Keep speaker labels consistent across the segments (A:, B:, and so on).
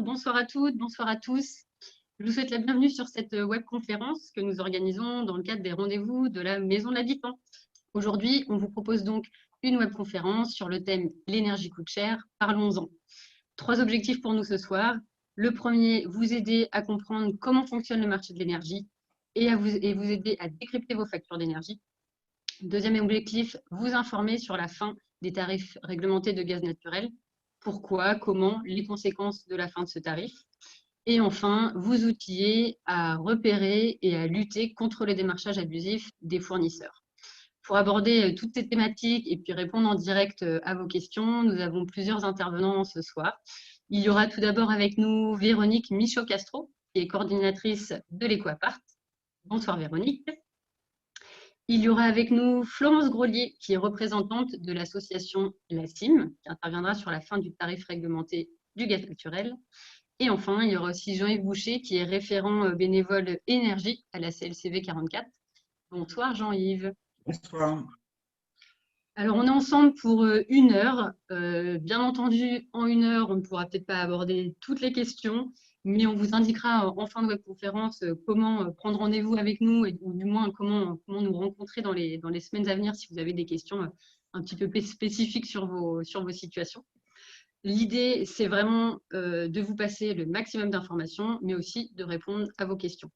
A: Bonsoir à toutes, bonsoir à tous. Je vous souhaite la bienvenue sur cette webconférence que nous organisons dans le cadre des rendez-vous de la Maison de l'Habitant. Aujourd'hui, on vous propose donc une webconférence sur le thème « L'énergie coûte cher, parlons-en ». 3 objectifs pour nous ce soir. Le premier, vous aider à comprendre comment fonctionne le marché de l'énergie et vous aider à décrypter vos factures d'énergie. Deuxième objectif, vous informer sur la fin des tarifs réglementés de gaz naturel. Pourquoi, comment, les conséquences de la fin de ce tarif. Et enfin, vous outiller à repérer et à lutter contre le démarchage abusif des fournisseurs. Pour aborder toutes ces thématiques et puis répondre en direct à vos questions, nous avons plusieurs intervenants ce soir. Il y aura tout d'abord avec nous Véronique Michaud-Castro, qui est coordinatrice de l'EcoApart. Bonsoir Véronique. Il y aura avec nous Florence Grolier, qui est représentante de l'association La CIM, qui interviendra sur la fin du tarif réglementé du gaz naturel. Et enfin, il y aura aussi Jean-Yves Boucher, qui est référent bénévole énergie à la CLCV 44. Bonsoir Jean-Yves.
B: Bonsoir.
A: Alors, on est ensemble pour 1 heure. Bien entendu, en 1 heure, on ne pourra peut-être pas aborder toutes les questions, mais on vous indiquera en fin de webconférence comment prendre rendez-vous avec nous, ou du moins comment nous rencontrer dans les semaines à venir si vous avez des questions un petit peu spécifiques sur vos situations. L'idée, c'est vraiment de vous passer le maximum d'informations, mais aussi de répondre à vos questions.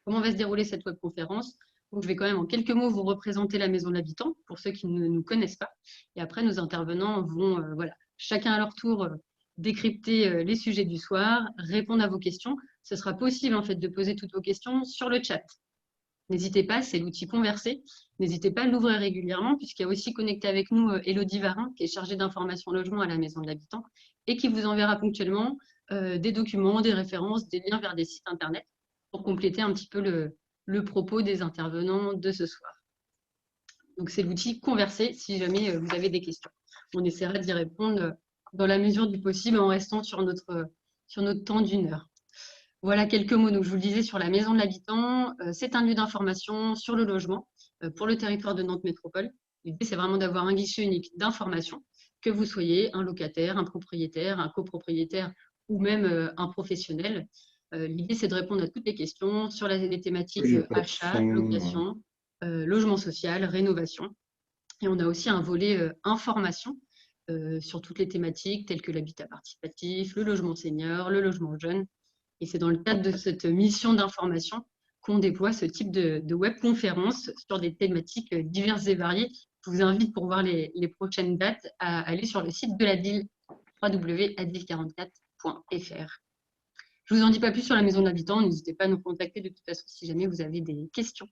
A: Comment va se dérouler cette webconférence? Donc, je vais quand même en quelques mots vous représenter la Maison de l'Habitant pour ceux qui ne nous connaissent pas. Et après, nos intervenants vont chacun à leur tour décrypter les sujets du soir, répondre à vos questions. Ce sera possible en fait de poser toutes vos questions sur le chat. N'hésitez pas, c'est l'outil Converser. N'hésitez pas à l'ouvrir régulièrement puisqu'il y a aussi connecté avec nous Élodie Varin qui est chargée d'information logement à la Maison de l'Habitant et qui vous enverra ponctuellement des documents, des références, des liens vers des sites internet pour compléter un petit peu le propos des intervenants de ce soir. Donc, c'est l'outil Converser si jamais vous avez des questions. On essaiera d'y répondre dans la mesure du possible en restant sur notre temps d'1 heure. Voilà quelques mots. Donc, je vous le disais sur la Maison de l'Habitant, c'est un lieu d'information sur le logement pour le territoire de Nantes Métropole. L'idée, c'est vraiment d'avoir un guichet unique d'information, que vous soyez un locataire, un propriétaire, un copropriétaire ou même un professionnel. L'idée, c'est de répondre à toutes les questions sur les thématiques achat, location, logement social, rénovation. Et on a aussi un volet information sur toutes les thématiques telles que l'habitat participatif, le logement senior, le logement jeune. Et c'est dans le cadre de cette mission d'information qu'on déploie ce type de webconférence sur des thématiques diverses et variées. Je vous invite pour voir les prochaines dates à aller sur le site de l'ADIL, www.adil44.fr. Je ne vous en dis pas plus sur la Maison de l'Habitant. N'hésitez pas à nous contacter de toute façon si jamais vous avez des questions.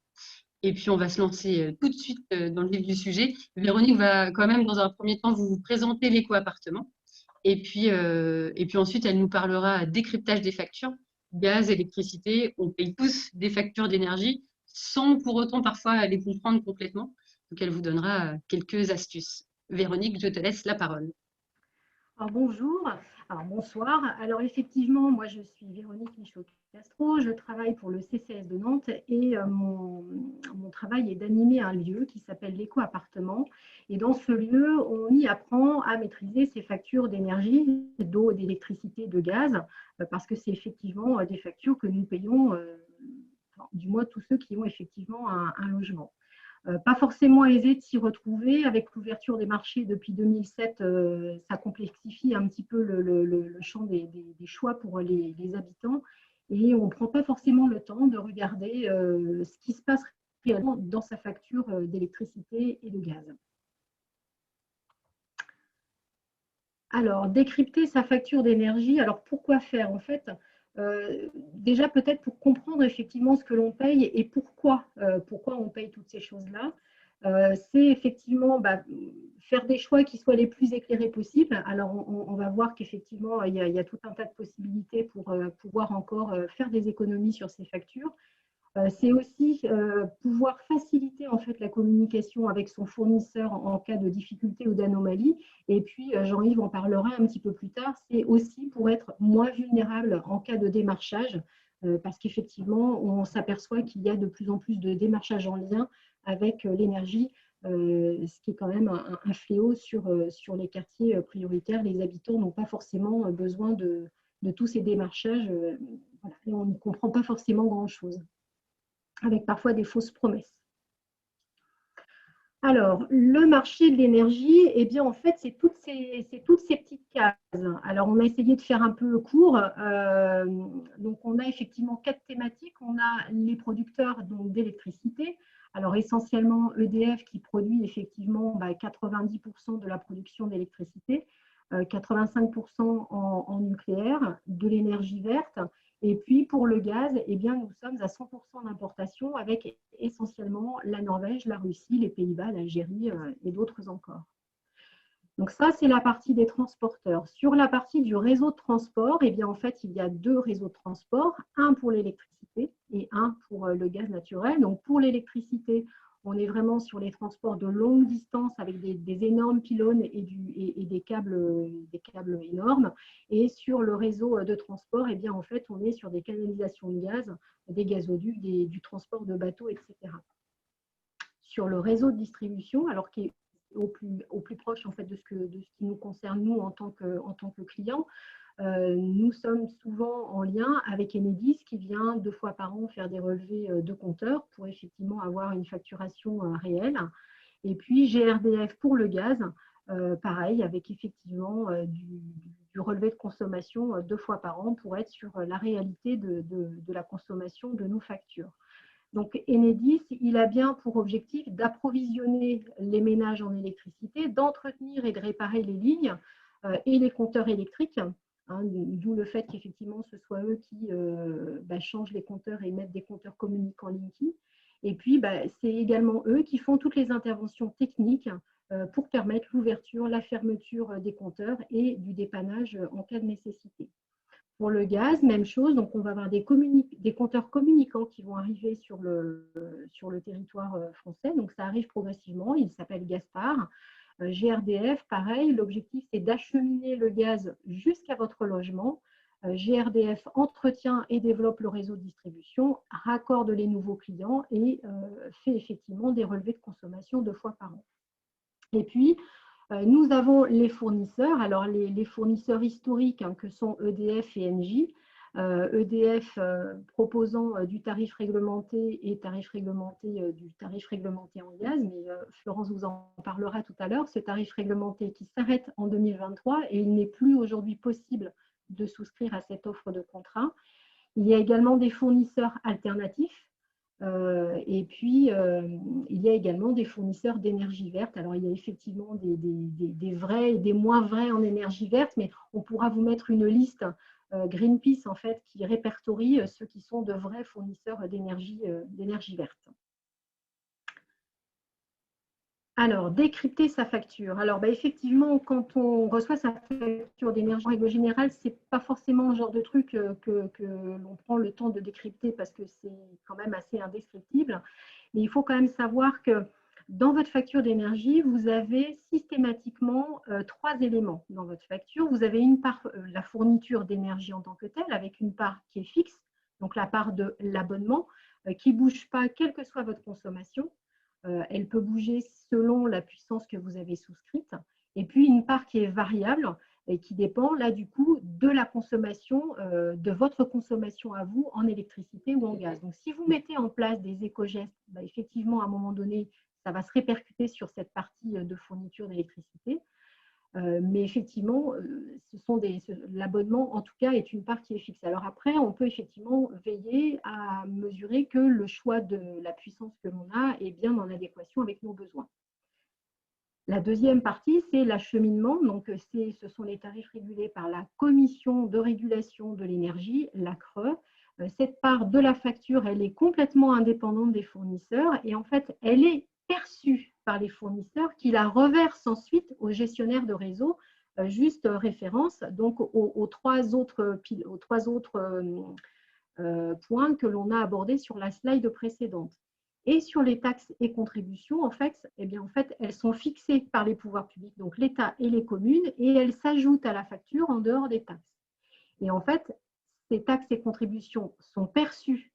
A: Et puis, on va se lancer tout de suite dans le vif du sujet. Véronique va quand même, dans un premier temps, vous présenter l'éco-appartement. Et puis ensuite, elle nous parlera décryptage des factures, gaz, électricité. On paye tous des factures d'énergie sans pour autant parfois les comprendre complètement. Donc, elle vous donnera quelques astuces. Véronique, je te laisse la parole.
C: Alors, bonjour, alors bonsoir. Alors effectivement, moi je suis Véronique Michaud-Castro, je travaille pour le CCS de Nantes et mon travail est d'animer un lieu qui s'appelle l'éco-appartement. Et dans ce lieu, on y apprend à maîtriser ses factures d'énergie, d'eau, d'électricité, de gaz, parce que c'est effectivement des factures que nous payons, du moins tous ceux qui ont effectivement un logement. Pas forcément aisé de s'y retrouver. Avec l'ouverture des marchés depuis 2007, ça complexifie un petit peu le champ des choix pour les habitants. Et on ne prend pas forcément le temps de regarder ce qui se passe réellement dans sa facture d'électricité et de gaz. Alors, décrypter sa facture d'énergie, alors pourquoi faire en fait? Déjà peut-être pour comprendre effectivement ce que l'on paye et pourquoi on paye toutes ces choses-là. C'est effectivement faire des choix qui soient les plus éclairés possibles. Alors on va voir qu'effectivement il y a tout un tas de possibilités pour pouvoir encore faire des économies sur ces factures. C'est aussi pouvoir faciliter en fait la communication avec son fournisseur en cas de difficulté ou d'anomalie. Et puis, Jean-Yves en parlera un petit peu plus tard, c'est aussi pour être moins vulnérable en cas de démarchage, parce qu'effectivement, on s'aperçoit qu'il y a de plus en plus de démarchage en lien avec l'énergie ce qui est quand même un fléau sur les quartiers prioritaires. Les habitants n'ont pas forcément besoin de tous ces démarchages, voilà, et on ne comprend pas forcément grand-chose, avec parfois des fausses promesses. Alors, le marché de l'énergie, eh bien, en fait, c'est toutes ces petites cases. Alors, on a essayé de faire un peu court. Donc, on a effectivement 4 thématiques. On a les producteurs d'électricité. Alors, essentiellement, EDF qui produit effectivement 90% de la production d'électricité, 85% en nucléaire, de l'énergie verte. Et puis, pour le gaz, eh bien, nous sommes à 100% d'importation avec essentiellement la Norvège, la Russie, les Pays-Bas, l'Algérie et d'autres encore. Donc ça, c'est la partie des transporteurs. Sur la partie du réseau de transport, eh bien, en fait, il y a 2 réseaux de transport, un pour l'électricité et un pour le gaz naturel. Donc, pour l'électricité, on est vraiment sur les transports de longue distance avec des énormes pylônes et des câbles énormes. Et sur le réseau de transport, eh bien, en fait, on est sur des canalisations de gaz, des gazoducs, du transport de bateaux, etc. Sur le réseau de distribution, alors qui est au plus proche en fait, de ce qui nous concerne, nous, en tant que clients, nous sommes souvent en lien avec Enedis qui vient 2 fois par an faire des relevés de compteurs pour effectivement avoir une facturation réelle. Et puis GRDF pour le gaz, pareil, avec effectivement du relevé de consommation 2 fois par an pour être sur la réalité de la consommation de nos factures. Donc Enedis, il a bien pour objectif d'approvisionner les ménages en électricité, d'entretenir et de réparer les lignes et les compteurs électriques. D'où le fait qu'effectivement, ce soit eux qui changent les compteurs et mettent des compteurs communicants Linky. Et puis, c'est également eux qui font toutes les interventions techniques pour permettre l'ouverture, la fermeture des compteurs et du dépannage en cas de nécessité. Pour le gaz, même chose, donc on va avoir des compteurs communicants qui vont arriver sur le territoire français, donc ça arrive progressivement, il s'appelle Gaspard. GRDF, pareil, l'objectif c'est d'acheminer le gaz jusqu'à votre logement. GRDF entretient et développe le réseau de distribution, raccorde les nouveaux clients et fait effectivement des relevés de consommation 2 fois par an. Et puis, nous avons les fournisseurs, alors les fournisseurs historiques que sont EDF et Engie. EDF proposant du tarif réglementé et du tarif réglementé en gaz, mais Florence vous en parlera tout à l'heure, ce tarif réglementé qui s'arrête en 2023 et il n'est plus aujourd'hui possible de souscrire à cette offre de contrat. Il y a également des fournisseurs alternatifs. Et puis, il y a également des fournisseurs d'énergie verte. Alors, il y a effectivement des vrais et des moins vrais en énergie verte, mais on pourra vous mettre une liste Greenpeace, en fait, qui répertorie ceux qui sont de vrais fournisseurs d'énergie verte. Alors, décrypter sa facture. Alors, effectivement, quand on reçoit sa facture d'énergie, en règle générale, ce n'est pas forcément le genre de truc que l'on prend le temps de décrypter parce que c'est quand même assez indescriptible. Mais il faut quand même savoir que dans votre facture d'énergie, vous avez systématiquement 3 éléments dans votre facture. Vous avez une part, la fourniture d'énergie en tant que telle, avec une part qui est fixe, donc la part de l'abonnement, qui ne bouge pas, quelle que soit votre consommation. Elle peut bouger selon la puissance que vous avez souscrite. Et puis, une part qui est variable et qui dépend, là, du coup, de la consommation, de votre consommation à vous en électricité ou en gaz. Donc, si vous mettez en place des éco-gestes, effectivement, à un moment donné, ça va se répercuter sur cette partie de fourniture d'électricité. Mais effectivement, l'abonnement, en tout cas, est une part qui est fixe. Alors après, on peut effectivement veiller à mesurer que le choix de la puissance que l'on a est bien en adéquation avec nos besoins. La deuxième partie, c'est l'acheminement. Donc, ce sont les tarifs régulés par la Commission de régulation de l'énergie, la CRE. Cette part de la facture, elle est complètement indépendante des fournisseurs et en fait, elle est perçue par les fournisseurs qui la reversent ensuite aux gestionnaires de réseau, juste référence donc aux 3 autres points que l'on a abordés sur la slide précédente. Et sur les taxes et contributions, en fait, elles sont fixées par les pouvoirs publics, donc l'État et les communes, et elles s'ajoutent à la facture en dehors des taxes. Et en fait, ces taxes et contributions sont perçues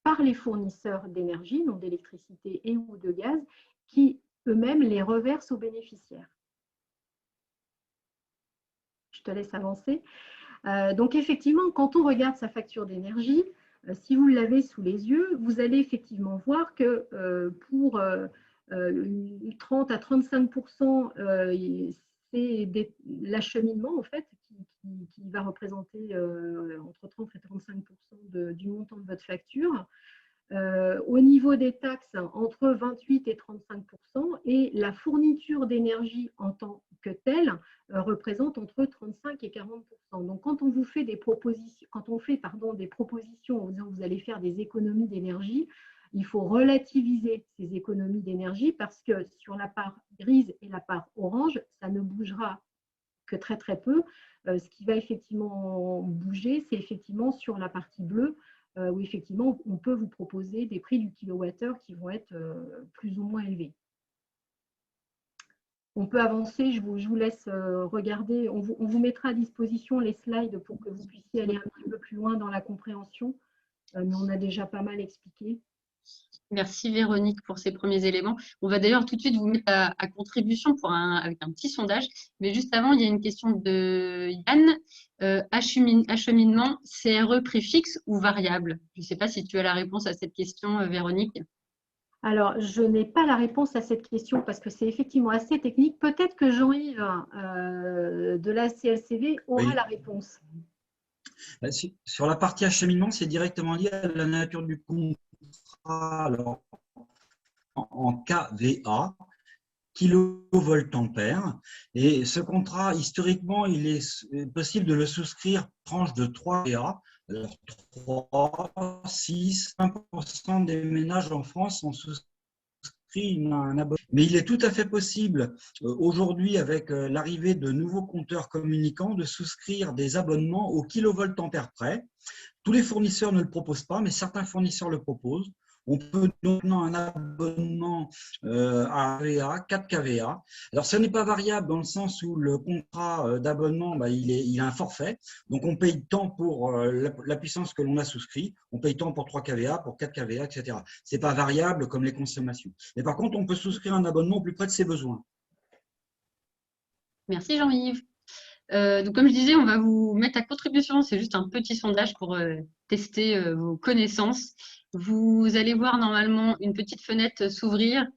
C: par les fournisseurs d'énergie, donc d'électricité et ou de gaz, qui eux-mêmes les reversent aux bénéficiaires. Je te laisse avancer. Donc, effectivement, quand on regarde sa facture d'énergie, si vous l'avez sous les yeux, vous allez effectivement voir que pour 30 à 35%, c'est l'acheminement en fait qui va représenter entre 30 et 35% du montant de votre facture. Au niveau des taxes, entre 28 et 35%, et la fourniture d'énergie en tant que telle représente entre 35 et 40%. Donc, quand on vous fait des propositions, des propositions en disant que vous allez faire des économies d'énergie, il faut relativiser ces économies d'énergie parce que sur la part grise et la part orange, ça ne bougera que très très peu. Ce qui va effectivement bouger, c'est effectivement sur la partie bleue, où effectivement on peut vous proposer des prix du kilowattheure qui vont être plus ou moins élevés. On peut avancer, je vous laisse regarder, on vous mettra à disposition les slides pour que vous puissiez aller un petit peu plus loin dans la compréhension, mais on a déjà pas mal expliqué.
A: Merci Véronique pour ces premiers éléments. On va d'ailleurs tout de suite vous mettre à contribution avec un petit sondage. Mais juste avant, il y a une question de Yann. Acheminement, CRE prix fixe ou variable? Je ne sais pas si tu as la réponse à cette question, Véronique.
C: Alors, je n'ai pas la réponse à cette question parce que c'est effectivement assez technique. Peut-être que Jean-Yves de la CLCV aura la réponse.
B: Sur la partie acheminement, c'est directement lié à la nature du contrat. Alors, en kVA, kilovoltampères. Et ce contrat, historiquement, il est possible de le souscrire tranche de 3 kVA. Alors, 3, 6, 1% des ménages en France ont souscrit un abonnement. Mais il est tout à fait possible aujourd'hui, avec l'arrivée de nouveaux compteurs communicants, de souscrire des abonnements au kilovoltampère près. Tous les fournisseurs ne le proposent pas, mais certains fournisseurs le proposent. On peut donc maintenant un abonnement à kVA, 4 kVA. Alors, ce n'est pas variable dans le sens où le contrat d'abonnement, il a un forfait. Donc, on paye tant pour la puissance que l'on a souscrit. On paye tant pour 3 kVA, pour 4 kVA, etc. Ce n'est pas variable comme les consommations. Mais par contre, on peut souscrire un abonnement au plus près de ses besoins.
A: Merci Jean-Yves. Donc, comme je disais, on va vous mettre à contribution. C'est juste un petit sondage pour tester vos connaissances. Vous allez voir normalement une petite fenêtre s'ouvrir.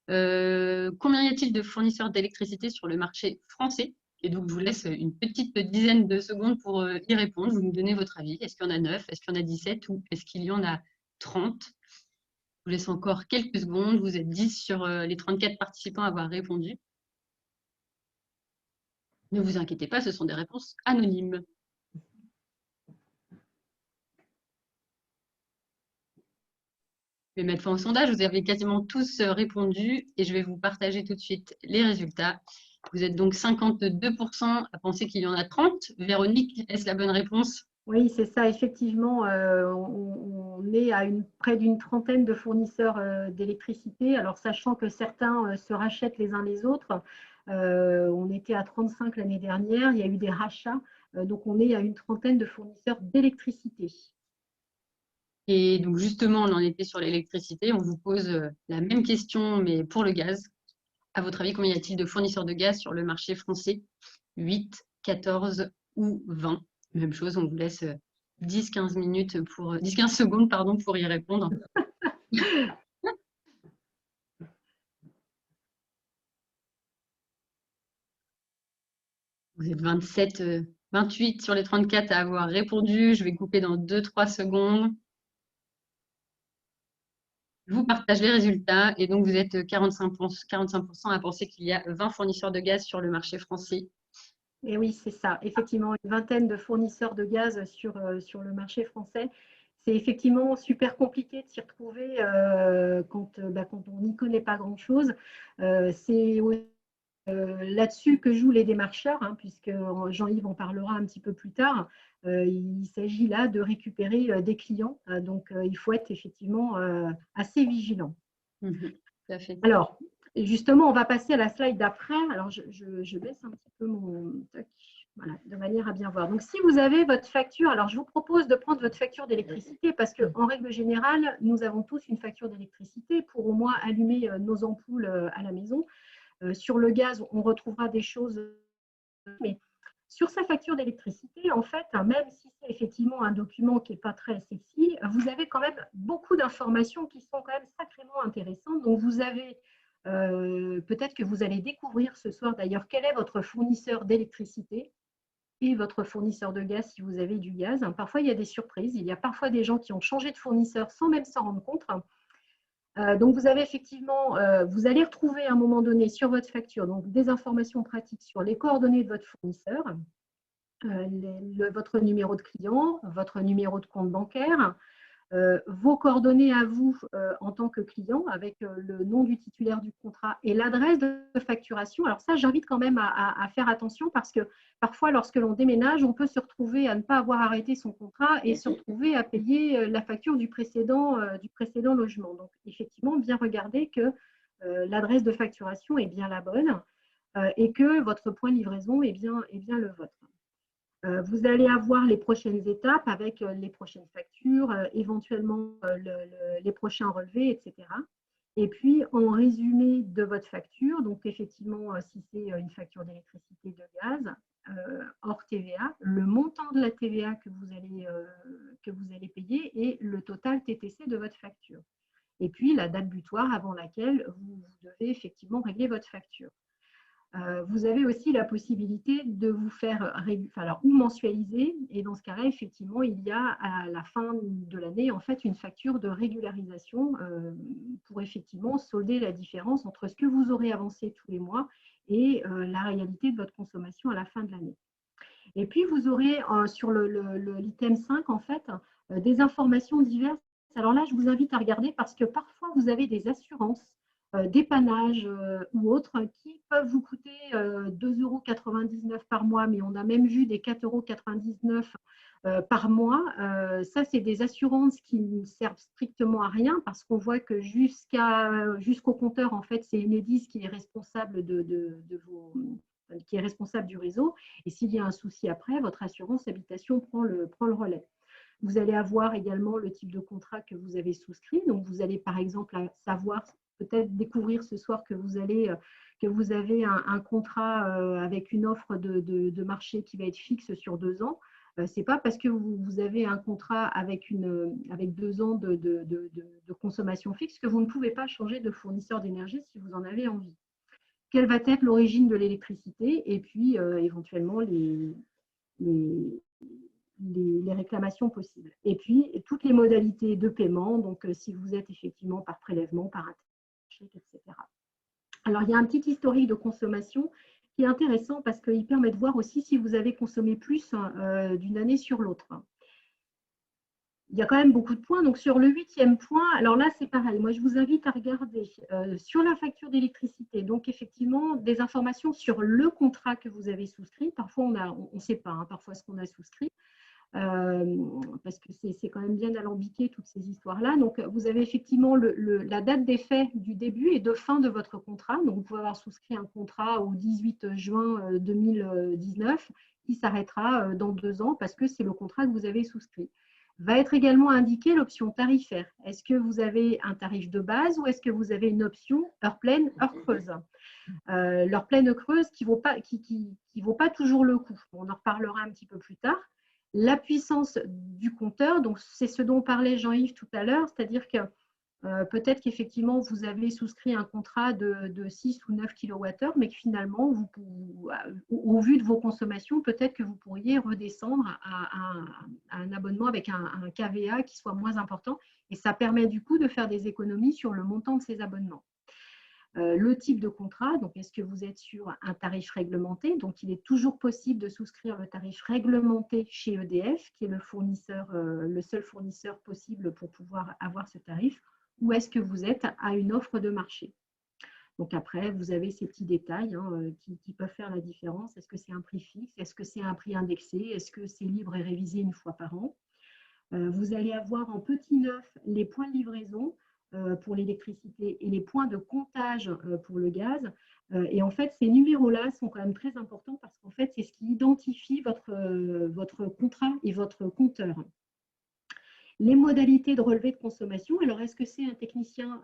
A: Combien y a-t-il de fournisseurs d'électricité sur le marché français? Et donc, je vous laisse une petite dizaine de secondes pour y répondre. Vous nous donnez votre avis. Est-ce qu'il y en a 9? Est-ce qu'il y en a 17? Ou est-ce qu'il y en a 30? Je vous laisse encore quelques secondes. Vous êtes 10 sur les 34 participants à avoir répondu. Ne vous inquiétez pas, ce sont des réponses anonymes. Je vais mettre fin au sondage. Vous avez quasiment tous répondu et je vais vous partager tout de suite les résultats. Vous êtes donc 52% à penser qu'il y en a 30. Véronique, est-ce la bonne réponse?
C: Oui, c'est ça. Effectivement, on est à près d'une trentaine de fournisseurs d'électricité. Alors, sachant que certains se rachètent les uns les autres, on était à 35 l'année dernière. Il y a eu des rachats. Donc, on est à une trentaine de fournisseurs d'électricité.
A: Et donc, justement, on en était sur l'électricité. On vous pose la même question, mais pour le gaz. À votre avis, combien y a-t-il de fournisseurs de gaz sur le marché français? 8, 14 ou 20? Même chose, on vous laisse 10-15 minutes 10-15 secondes pardon, pour y répondre. Vous êtes 27, 28 sur les 34 à avoir répondu. Je vais couper dans 2-3 secondes. Je vous partage les résultats et donc vous êtes 45% à penser qu'il y a 20 fournisseurs de gaz sur le marché français.
C: Et oui, c'est ça. Effectivement, une vingtaine de fournisseurs de gaz sur le marché français. C'est effectivement super compliqué de s'y retrouver quand on n'y connaît pas grand-chose. C'est là-dessus que jouent les démarcheurs, hein, puisque Jean-Yves en parlera un petit peu plus tard. Il s'agit là de récupérer des clients. Donc, il faut être effectivement assez vigilant.
A: Tout à fait.
C: Alors, justement, on va passer à la slide d'après. Alors, je baisse un petit peu mon… Voilà, de manière à bien voir. Donc, si vous avez votre facture, alors je vous propose de prendre votre facture d'électricité parce qu'en règle générale, nous avons tous une facture d'électricité pour au moins allumer nos ampoules à la maison. Sur le gaz, on retrouvera des choses, mais sur sa facture d'électricité, en fait, même si c'est effectivement un document qui n'est pas très sexy, vous avez quand même beaucoup d'informations qui sont quand même sacrément intéressantes. Donc, vous avez peut-être que vous allez découvrir ce soir d'ailleurs quel est votre fournisseur d'électricité et votre fournisseur de gaz si vous avez du gaz. Parfois, il y a des surprises. Il y a parfois des gens qui ont changé de fournisseur sans même s'en rendre compte. Donc, vous avez effectivement, vous allez retrouver à un moment donné sur votre facture donc, des informations pratiques sur les coordonnées de votre fournisseur, votre numéro de client, votre numéro de compte bancaire, vos coordonnées à vous en tant que client avec le nom du titulaire du contrat et l'adresse de facturation. Alors ça, j'invite quand même à faire attention parce que parfois, lorsque l'on déménage, on peut se retrouver à ne pas avoir arrêté son contrat et se retrouver à payer la facture du précédent logement. Donc, effectivement, bien regarder que l'adresse de facturation est bien la bonne et que votre point de livraison est bien le vôtre. Vous allez avoir les prochaines étapes avec les prochaines factures, éventuellement les prochains relevés, etc. Et puis, en résumé de votre facture, donc effectivement, si c'est une facture d'électricité, de gaz, hors TVA, le montant de la TVA que vous allez payer et le total TTC de votre facture. Et puis, la date butoir avant laquelle vous devez effectivement régler votre facture. Vous avez aussi la possibilité de vous faire ou mensualiser. Et dans ce cas-là, effectivement, il y a à la fin de l'année, en fait, une facture de régularisation pour effectivement solder la différence entre ce que vous aurez avancé tous les mois et la réalité de votre consommation à la fin de l'année. Et puis, vous aurez sur l'item 5, en fait, des informations diverses. Alors là, je vous invite à regarder parce que parfois, vous avez des assurances dépannage ou autres qui peuvent vous coûter 2,99 € par mois, mais on a même vu des 4,99 € par mois. Ça, c'est des assurances qui ne servent strictement à rien parce qu'on voit que jusqu'au compteur, en fait, c'est Enedis qui est responsable qui est responsable du réseau. Et s'il y a un souci après, votre assurance habitation prend le relais. Vous allez avoir également le type de contrat que vous avez souscrit. Donc, vous allez par exemple savoir, peut-être découvrir ce soir que vous avez un contrat avec une offre de marché qui va être fixe sur 2 ans. Ce n'est pas parce que vous avez un contrat avec 2 ans de consommation fixe que vous ne pouvez pas changer de fournisseur d'énergie si vous en avez envie. Quelle va être l'origine de l'électricité et puis éventuellement les réclamations possibles. Et puis, toutes les modalités de paiement, donc si vous êtes effectivement par prélèvement, par chèque, etc. Alors, il y a un petit historique de consommation qui est intéressant parce qu'il permet de voir aussi si vous avez consommé plus d'une année sur l'autre. Il y a quand même beaucoup de points. Donc, sur le 8e point, alors là, c'est pareil. Moi, je vous invite à regarder sur la facture d'électricité. Donc, effectivement, des informations sur le contrat que vous avez souscrit. Parfois, on ne sait pas parfois ce qu'on a souscrit. Parce que c'est quand même bien alambiqué toutes ces histoires-là. Donc, vous avez effectivement la date d'effet du début et de fin de votre contrat. Donc, vous pouvez avoir souscrit un contrat au 18 juin 2019 qui s'arrêtera dans 2 ans parce que c'est le contrat que vous avez souscrit. Va être également indiquée l'option tarifaire. Est-ce que vous avez un tarif de base ou est-ce que vous avez une option heure pleine, heure creuse? L'heure pleine, heure creuse qui ne vaut pas toujours le coup. On en reparlera un petit peu plus tard. La puissance du compteur, donc c'est ce dont parlait Jean-Yves tout à l'heure, c'est-à-dire que peut-être qu'effectivement vous avez souscrit un contrat de 6 ou 9 kWh, mais que finalement, au vu de vos consommations, peut-être que vous pourriez redescendre à un abonnement avec un KVA qui soit moins important, et ça permet du coup de faire des économies sur le montant de ces abonnements. Le type de contrat, donc est-ce que vous êtes sur un tarif réglementé? Donc, il est toujours possible de souscrire le tarif réglementé chez EDF, qui est le seul fournisseur possible pour pouvoir avoir ce tarif, ou est-ce que vous êtes à une offre de marché? Donc après, vous avez ces petits détails qui peuvent faire la différence. Est-ce que c'est un prix fixe? Est-ce que c'est un prix indexé? Est-ce que c'est libre et révisé une fois par an? Vous allez avoir en petit neuf les points de livraison pour l'électricité et les points de comptage pour le gaz. Et en fait, ces numéros-là sont quand même très importants parce qu'en fait, c'est ce qui identifie votre contrat et votre compteur. Les modalités de relevé de consommation, alors est-ce que c'est un technicien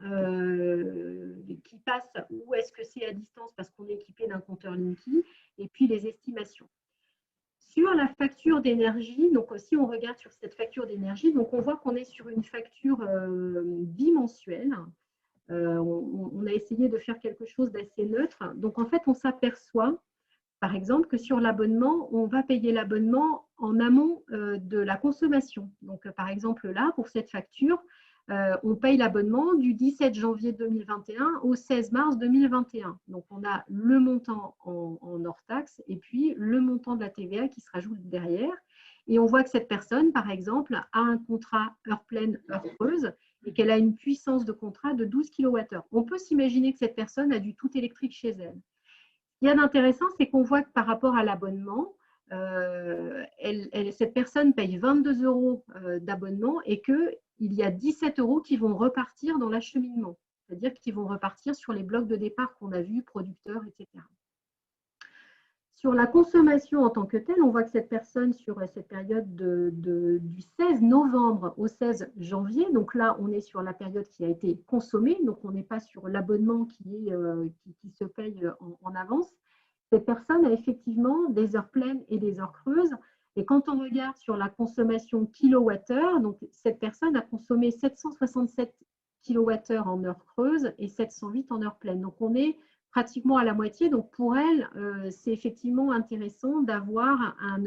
C: qui passe ou est-ce que c'est à distance parce qu'on est équipé d'un compteur Linky? Et puis les estimations. Sur la facture d'énergie, donc si on regarde sur cette facture d'énergie, donc on voit qu'on est sur une facture bimensuelle. On a essayé de faire quelque chose d'assez neutre. Donc en fait, on s'aperçoit par exemple que sur l'abonnement, on va payer l'abonnement en amont de la consommation. Donc par exemple là, pour cette facture, on paye l'abonnement du 17 janvier 2021 au 16 mars 2021. Donc on a le montant en hors taxe et puis le montant de la TVA qui se rajoute derrière. Et on voit que cette personne, par exemple, a un contrat heure pleine, heure creuse et qu'elle a une puissance de contrat de 12 kWh. On peut s'imaginer que cette personne a du tout électrique chez elle. Ce qu'il y a d'intéressant, c'est qu'on voit que par rapport à l'abonnement, cette personne paye 22 € d'abonnement et qu'il y a 17 € qui vont repartir dans l'acheminement, c'est-à-dire qu'ils vont repartir sur les blocs de départ qu'on a vus, producteurs, etc. Sur la consommation en tant que telle, on voit que cette personne, sur cette période du 16 novembre au 16 janvier, donc là, on est sur la période qui a été consommée, donc on n'est pas sur l'abonnement qui se paye en avance. Cette personne a effectivement des heures pleines et des heures creuses. Et quand on regarde sur la consommation kilowattheure, donc cette personne a consommé 767 kWh en heures creuses et 708 en heures pleines. Donc on est pratiquement à la moitié. Donc, pour elle, c'est effectivement intéressant d'avoir un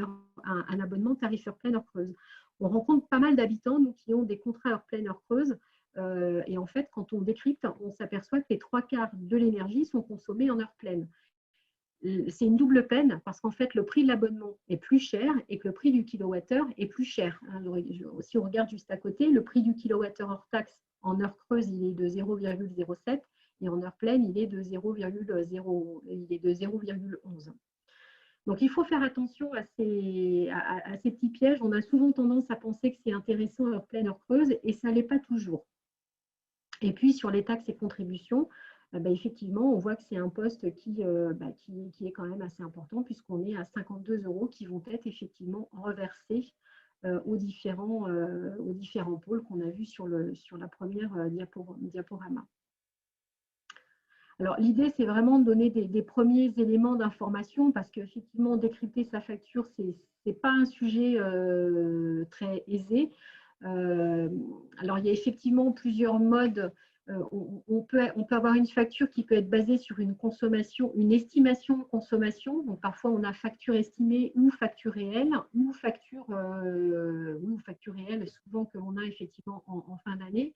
C: abonnement tarif heure pleine, heure creuse. On rencontre pas mal d'habitants, nous, qui ont des contrats heure pleine, heure creuse. Et en fait, quand on décrypte, on s'aperçoit que les 3/4 de l'énergie sont consommés en heure pleine. C'est une double peine parce qu'en fait, le prix de l'abonnement est plus cher et que le prix du kilowattheure est plus cher. Si on regarde juste à côté, le prix du kilowattheure hors taxe en heure creuse, il est de 0,07. Et en heure pleine, il est de 0,11. Donc, il faut faire attention à ces petits pièges. On a souvent tendance à penser que c'est intéressant heure pleine, heure creuse, et ça ne l'est pas toujours. Et puis, sur les taxes et contributions, effectivement, on voit que c'est un poste qui est quand même assez important, puisqu'on est à 52 € qui vont être effectivement reversés aux différents pôles qu'on a vus sur la première diaporama. Alors, l'idée, c'est vraiment de donner des premiers éléments d'information parce qu'effectivement, décrypter sa facture, ce n'est pas un sujet très aisé. Alors, il y a effectivement plusieurs modes. On peut avoir une facture qui peut être basée sur une estimation de consommation. Donc, parfois, on a facture estimée ou facture réelle, ou facture réelle, souvent que l'on a effectivement en fin d'année.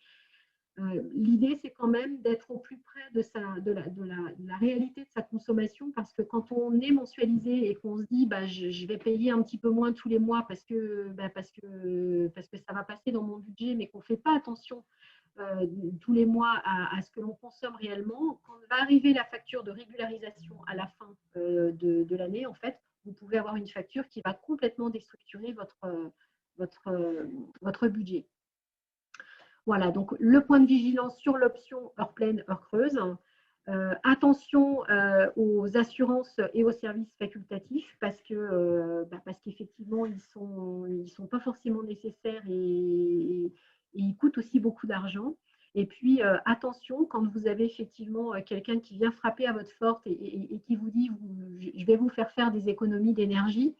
C: L'idée, c'est quand même d'être au plus près de la réalité de sa consommation parce que quand on est mensualisé et qu'on se dit je vais payer un petit peu moins tous les mois parce que ça va passer dans mon budget, mais qu'on ne fait pas attention tous les mois à ce que l'on consomme réellement, quand va arriver la facture de régularisation à la fin de l'année, en fait, vous pouvez avoir une facture qui va complètement déstructurer votre budget. Voilà, donc le point de vigilance sur l'option heure pleine, heure creuse. Attention aux assurances et aux services facultatifs parce qu'effectivement, ils sont pas forcément nécessaires et ils coûtent aussi beaucoup d'argent. Et puis, attention, quand vous avez effectivement quelqu'un qui vient frapper à votre porte et qui vous dit « je vais vous faire des économies d'énergie »,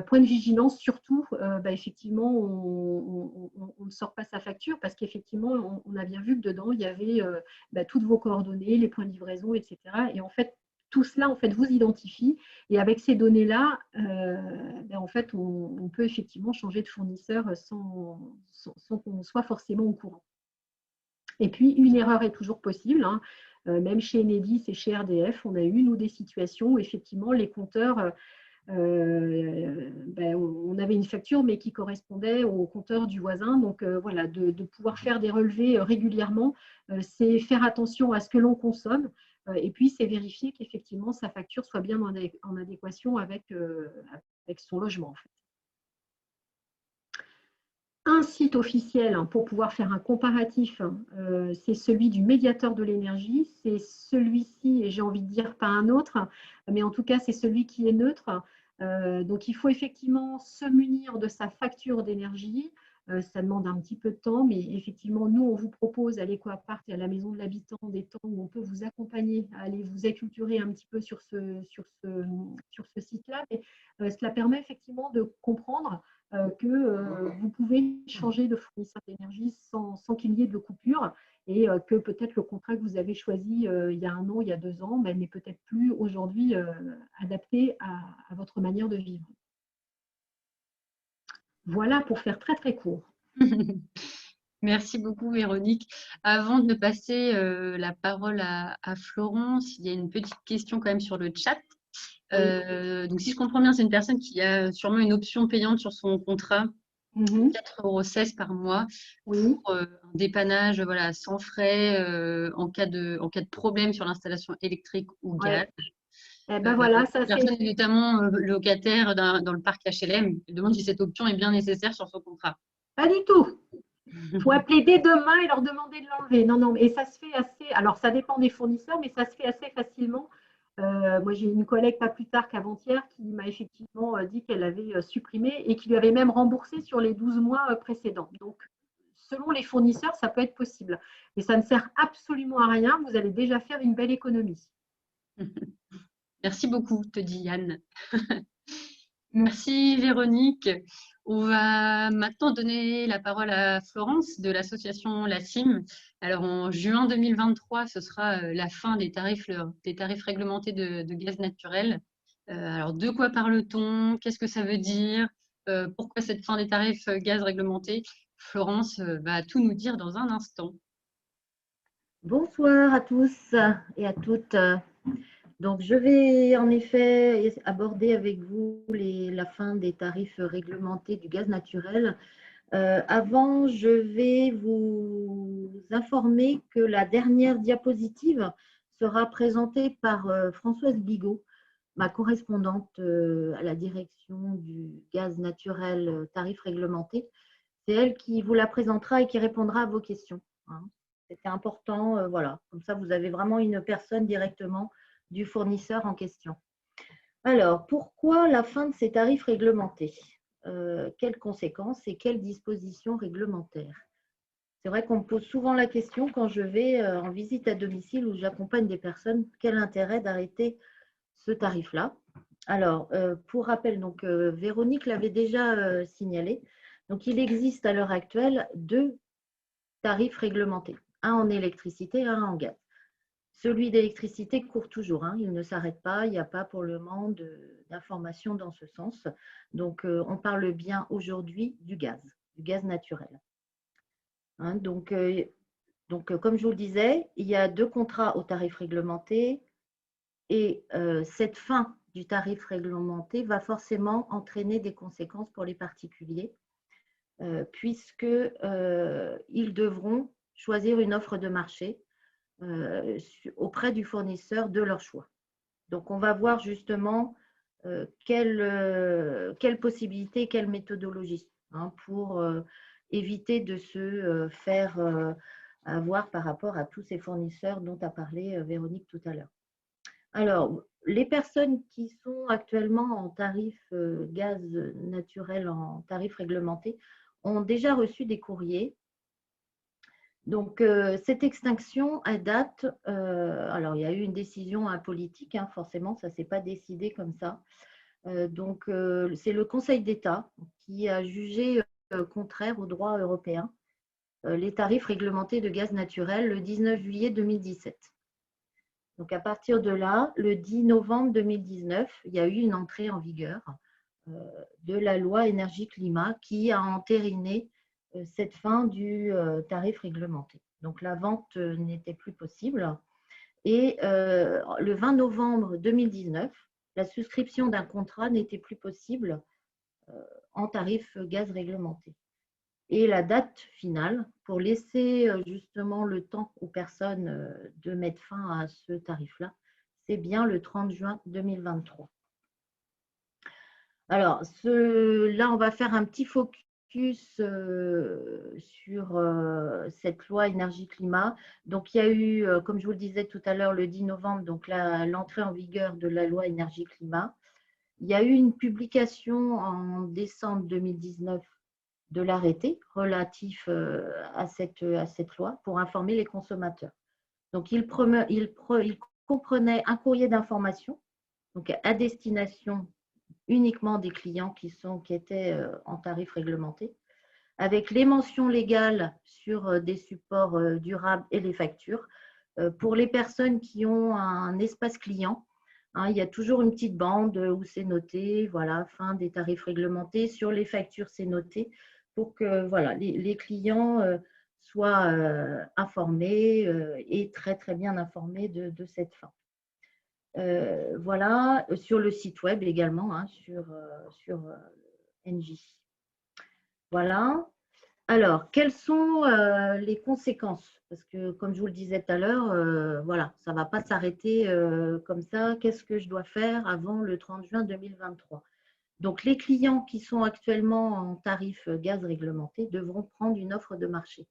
C: point de vigilance, surtout, effectivement, on ne sort pas sa facture parce qu'effectivement, on a bien vu que dedans, il y avait toutes vos coordonnées, les points de livraison, etc. Et en fait, tout cela, en fait, vous identifie. Et avec ces données-là, en fait, on peut effectivement changer de fournisseur sans qu'on soit forcément au courant. Et puis, une erreur est toujours possible. Hein. Même chez Enedis et chez RDF, on a eu une ou des situations où effectivement, les compteurs... on avait une facture mais qui correspondait au compteur du voisin. Donc voilà, de pouvoir faire des relevés régulièrement, c'est faire attention à ce que l'on consomme et puis c'est vérifier qu'effectivement sa facture soit bien en adéquation avec son logement en fait. un site officiel pour pouvoir faire un comparatif, c'est celui du médiateur de l'énergie. C'est celui-ci, et j'ai envie de dire pas un autre, mais en tout cas, c'est celui qui est neutre. Donc, il faut effectivement se munir de sa facture d'énergie. Ça demande un petit peu de temps, mais effectivement, nous, on vous propose à l'Eco-Appart et à la Maison de l'Habitant des temps où on peut vous accompagner à aller vous acculturer un petit peu sur ce site-là. Mais cela permet effectivement de comprendre que vous pouvez changer de fournisseur d'énergie sans qu'il y ait de coupure et que peut-être le contrat que vous avez choisi il y a 1 an, il y a 2 ans, n'est peut-être plus aujourd'hui adapté à votre manière de vivre. Voilà pour faire très très court.
A: Merci beaucoup, Véronique. Avant de passer la parole à Florence, il y a une petite question quand même sur le chat. Donc, si je comprends bien, c'est une personne qui a sûrement une option payante sur son contrat, 4,16 € par mois,
C: Oui.
A: pour un dépannage voilà, sans frais en cas de problème sur l'installation électrique ou gaz.
C: Eh ben voilà, ça
A: Cette personne est notamment locataire dans le parc HLM. Elle demande si cette option est bien nécessaire sur son contrat.
C: Pas du tout. Il faut appeler dès demain et leur demander de l'enlever. Non, non, et ça se fait assez. Alors, ça dépend des fournisseurs, mais ça se fait assez facilement. Moi, j'ai une collègue pas plus tard qu'avant-hier qui m'a effectivement dit qu'elle avait supprimé et qui lui avait même remboursé sur les 12 mois précédents. Donc, selon les fournisseurs, ça peut être possible. Mais ça ne sert absolument à rien. Vous allez déjà faire une belle économie.
A: Merci beaucoup, te dit Yann. Merci Véronique. On va maintenant donner la parole à Florence de l'association La CIM. Alors en juin 2023, ce sera la fin des tarifs réglementés de gaz naturel. Alors de quoi parle-t-on? Qu'est-ce que ça veut dire? Pourquoi cette fin des tarifs gaz réglementés? Florence va tout nous dire dans un instant.
D: Bonsoir à tous et à toutes. Donc, je vais en effet aborder avec vous la fin des tarifs réglementés du gaz naturel. Avant, je vais vous informer que la dernière diapositive sera présentée par Françoise Bigot, ma correspondante à la direction du gaz naturel tarif réglementé. C'est elle qui vous la présentera et qui répondra à vos questions. C'était important, voilà. Comme ça, vous avez vraiment une personne directement du fournisseur en question. Alors, pourquoi la fin de ces tarifs réglementés? Quelles conséquences et quelles dispositions réglementaires? C'est vrai qu'on me pose souvent la question quand je vais en visite à domicile où j'accompagne des personnes, quel intérêt d'arrêter ce tarif-là? Alors, pour rappel, donc, Véronique l'avait déjà signalé. Donc, il existe à l'heure actuelle 2 tarifs réglementés, un en électricité et un en gaz. Celui d'électricité court toujours, il ne s'arrête pas, il n'y a pas pour le moment d'informations dans ce sens. Donc, on parle bien aujourd'hui du gaz naturel. Donc, comme je vous le disais, il y a 2 contrats au tarif réglementé et cette fin du tarif réglementé va forcément entraîner des conséquences pour les particuliers puisqu'ils devront choisir une offre de marché auprès du fournisseur de leur choix. Donc, on va voir justement quelle possibilité, quelle méthodologie pour éviter de se faire avoir par rapport à tous ces fournisseurs dont a parlé Véronique tout à l'heure. Alors, les personnes qui sont actuellement en tarif gaz naturel, en tarif réglementé, ont déjà reçu des courriers. Donc, cette extinction, elle date, alors il y a eu une décision politique, forcément, ça ne s'est pas décidé comme ça. Donc, c'est le Conseil d'État qui a jugé contraire au droit européen les tarifs réglementés de gaz naturel le 19 juillet 2017. Donc, à partir de là, le 10 novembre 2019, il y a eu une entrée en vigueur de la loi énergie-climat qui a entériné cette fin du tarif réglementé. Donc, la vente n'était plus possible. Et le 20 novembre 2019, la souscription d'un contrat n'était plus possible en tarif gaz réglementé. Et la date finale, pour laisser justement le temps aux personnes de mettre fin à ce tarif-là, c'est bien le 30 juin 2023. Alors, là, on va faire un petit focus focus sur cette loi énergie-climat. Donc, il y a eu, comme je vous le disais tout à l'heure, le 10 novembre, donc l'entrée en vigueur de la loi énergie-climat. Il y a eu une publication en décembre 2019 de l'arrêté relatif à cette loi pour informer les consommateurs. Donc, il comprenait un courrier d'information donc à destination uniquement des clients qui étaient en tarif réglementé, avec les mentions légales sur des supports durables et les factures. Pour les personnes qui ont un espace client, hein, il y a toujours une petite bande où c'est noté, voilà, fin des tarifs réglementés. Sur les factures, c'est noté pour que voilà, les clients soient informés et très, très bien informés de cette fin. Voilà, sur le site web également, hein, sur NJ. Voilà. Alors, quelles sont les conséquences? Parce que, comme je vous le disais tout à l'heure, voilà, ça ne va pas s'arrêter comme ça. Qu'est-ce que je dois faire avant le 30 juin 2023? Donc, les clients qui sont actuellement en tarif gaz réglementé devront prendre une offre de marché.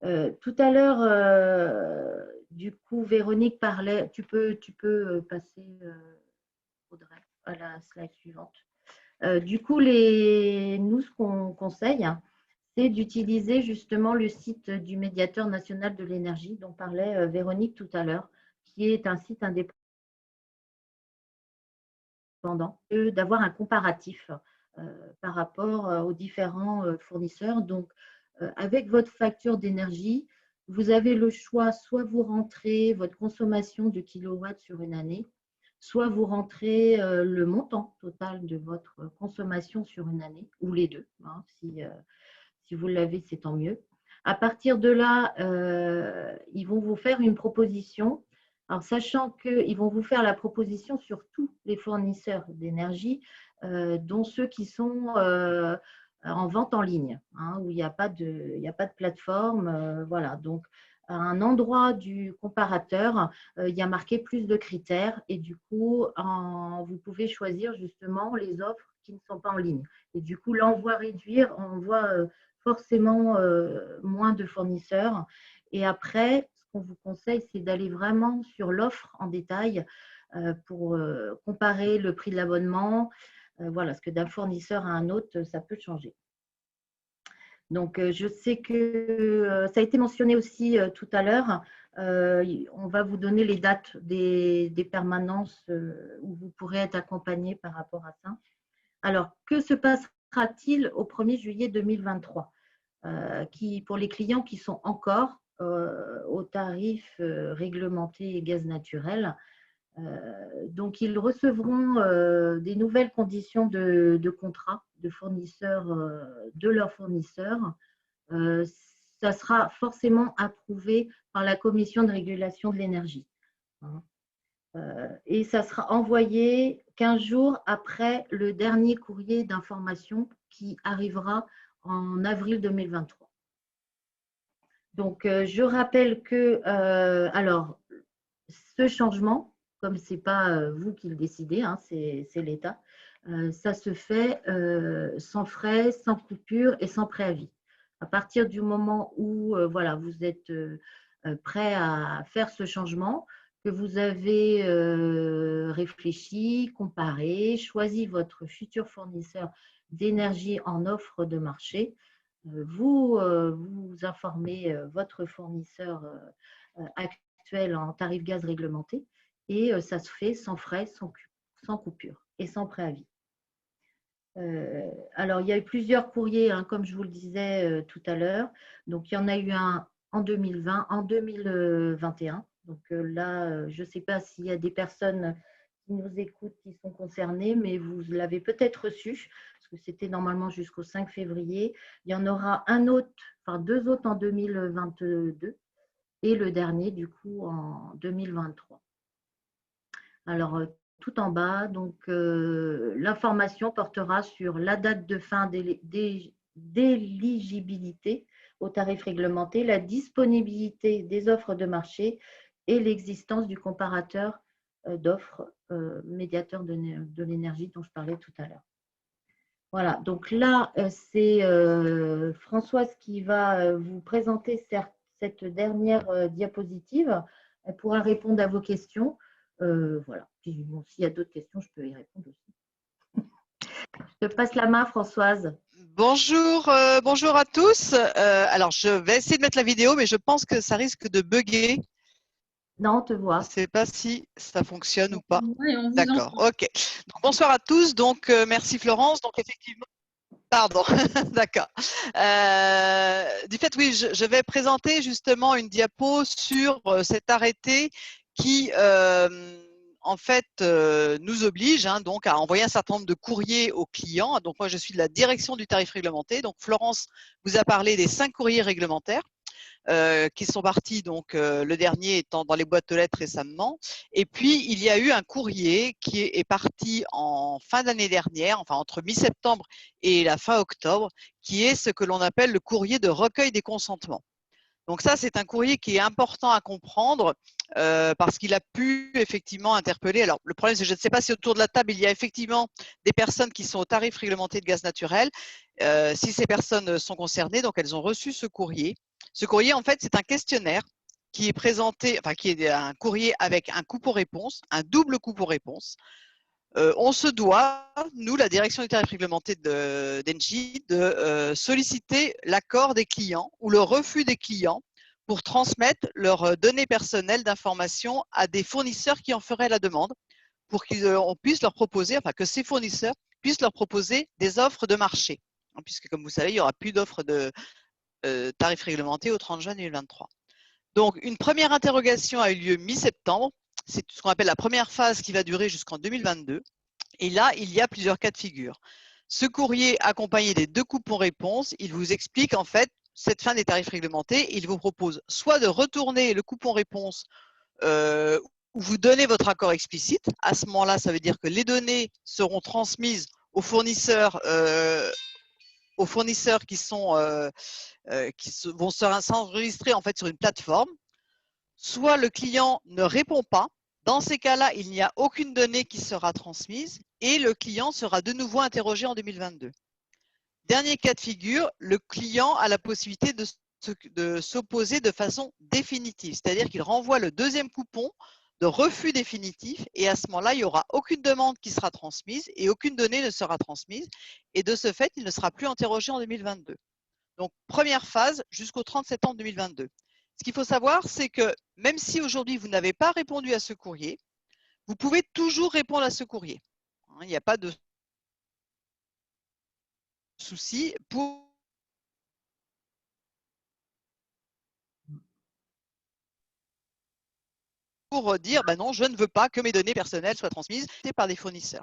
D: Tout à l'heure, du coup, Véronique parlait, tu peux passer, Audrey, à la slide suivante. Du coup, nous, ce qu'on conseille, c'est d'utiliser justement le site du médiateur national de l'énergie dont parlait Véronique tout à l'heure, qui est un site indépendant, d'avoir un comparatif par rapport aux différents fournisseurs. Donc, avec votre facture d'énergie, vous avez le choix, soit vous rentrez votre consommation de kilowatts sur une année, soit vous rentrez le montant total de votre consommation sur une année, ou les deux. Hein, si vous l'avez, c'est tant mieux. À partir de là, ils vont vous faire une proposition. Alors, sachant qu'ils vont vous faire la proposition sur tous les fournisseurs d'énergie, dont ceux qui sont en vente en ligne, hein, où il n'y a pas de plateforme. Voilà, donc à un endroit du comparateur, il y a marqué plus de critères et du coup, vous pouvez choisir justement les offres qui ne sont pas en ligne. Et du coup, là, on voit réduire, on voit forcément moins de fournisseurs. Et après, ce qu'on vous conseille, c'est d'aller vraiment sur l'offre en détail pour comparer le prix de l'abonnement. Voilà, parce que d'un fournisseur à un autre, ça peut changer. Donc, je sais que ça a été mentionné aussi tout à l'heure. On va vous donner les dates des permanences où vous pourrez être accompagné par rapport à ça. Alors, que se passera-t-il au 1er juillet 2023 pour les clients qui sont encore au tarif réglementé gaz naturel? Donc, ils recevront des nouvelles conditions de contrat de fournisseurs de leurs fournisseurs. Ça sera forcément approuvé par la Commission de régulation de l'énergie. Et ça sera envoyé 15 jours après le dernier courrier d'information qui arrivera en avril 2023. Donc, je rappelle que alors, ce changement, comme ce n'est pas vous qui le décidez, hein, c'est l'État, ça se fait sans frais, sans coupure et sans préavis. À partir du moment où voilà, vous êtes prêt à faire ce changement, que vous avez réfléchi, comparé, choisi votre futur fournisseur d'énergie en offre de marché, vous informez votre fournisseur actuel en tarif gaz réglementé et ça se fait sans frais, sans coupure et sans préavis. Alors, il y a eu plusieurs courriers, hein, comme je vous le disais tout à l'heure. Donc, il y en a eu un en 2020, en 2021. Donc là, je ne sais pas s'il y a des personnes qui nous écoutent qui sont concernées, mais vous l'avez peut-être reçu, parce que c'était normalement jusqu'au 5 février. Il y en aura un autre, enfin 2 autres en 2022 et le dernier, du coup, en 2023. Alors, tout en bas, donc l'information portera sur la date de fin d'éligibilité au tarif réglementé, la disponibilité des offres de marché et l'existence du comparateur d'offres médiateur de l'énergie dont je parlais tout à l'heure. Voilà, donc là, c'est Françoise qui va vous présenter cette dernière diapositive. Elle pourra répondre à vos questions. Voilà. Puis bon, s'il y a d'autres questions, je peux y répondre aussi. Je te passe la main, Françoise.
E: Bonjour, bonjour à tous. Alors, je vais essayer de mettre la vidéo, mais je pense que ça risque de bugger.
D: Non, on te
E: Je ne
D: voit.
E: sais pas si ça fonctionne ou pas.
A: Oui, on vous
E: D'accord,
A: entend.
E: ok. Donc, bonsoir à tous. Donc, merci Florence. Donc, effectivement, pardon, d'accord. Du fait, oui, je vais présenter justement une diapo sur cet arrêté qui, en fait, nous oblige donc à envoyer un certain nombre de courriers aux clients. Donc, moi, je suis de la direction du tarif réglementé. Donc, Florence vous a parlé des 5 courriers réglementaires. Qui sont partis, donc le dernier étant dans les boîtes aux lettres récemment. Et puis, il y a eu un courrier qui est parti en fin d'année dernière, enfin entre mi-septembre et la fin octobre, qui est ce que l'on appelle le courrier de recueil des consentements. Donc ça, c'est un courrier qui est important à comprendre parce qu'il a pu effectivement interpeller. Alors, le problème, c'est que je ne sais pas si autour de la table, il y a effectivement des personnes qui sont au tarif réglementé de gaz naturel. Si ces personnes sont concernées, donc elles ont reçu ce courrier. Ce courrier, en fait, c'est un questionnaire qui est présenté, enfin, qui est un courrier avec un coupon-réponse, un double coupon-réponse. On se doit, nous, la direction du tarif réglementé d'Engie, de solliciter l'accord des clients ou le refus des clients pour transmettre leurs données personnelles d'information à des fournisseurs qui en feraient la demande pour qu'on puisse leur proposer, enfin que ces fournisseurs puissent leur proposer des offres de marché. Puisque, comme vous savez, il n'y aura plus d'offres de tarifs réglementés au 30 juin 2023. Donc, une première interrogation a eu lieu mi-septembre. C'est ce qu'on appelle la première phase qui va durer jusqu'en 2022. Et là, il y a plusieurs cas de figure. Ce courrier accompagné des 2 coupons-réponses, il vous explique en fait cette fin des tarifs réglementés. Il vous propose soit de retourner le coupon-réponse où vous donnez votre accord explicite. À ce moment-là, ça veut dire que les données seront transmises aux fournisseurs qui vont s'enregistrer en fait sur une plateforme. Soit le client ne répond pas. Dans ces cas-là, il n'y a aucune donnée qui sera transmise et le client sera de nouveau interrogé en 2022. Dernier cas de figure, le client a la possibilité de s'opposer de façon définitive, c'est-à-dire qu'il renvoie le deuxième coupon de refus définitif et à ce moment-là, il n'y aura aucune demande qui sera transmise et aucune donnée ne sera transmise et de ce fait, il ne sera plus interrogé en 2022. Donc, première phase jusqu'au 30 septembre 2022. Ce qu'il faut savoir, c'est que même si aujourd'hui vous n'avez pas répondu à ce courrier, vous pouvez toujours répondre à ce courrier. Il n'y a pas de souci pour dire bah non, je ne veux pas que mes données personnelles soient transmises par des fournisseurs.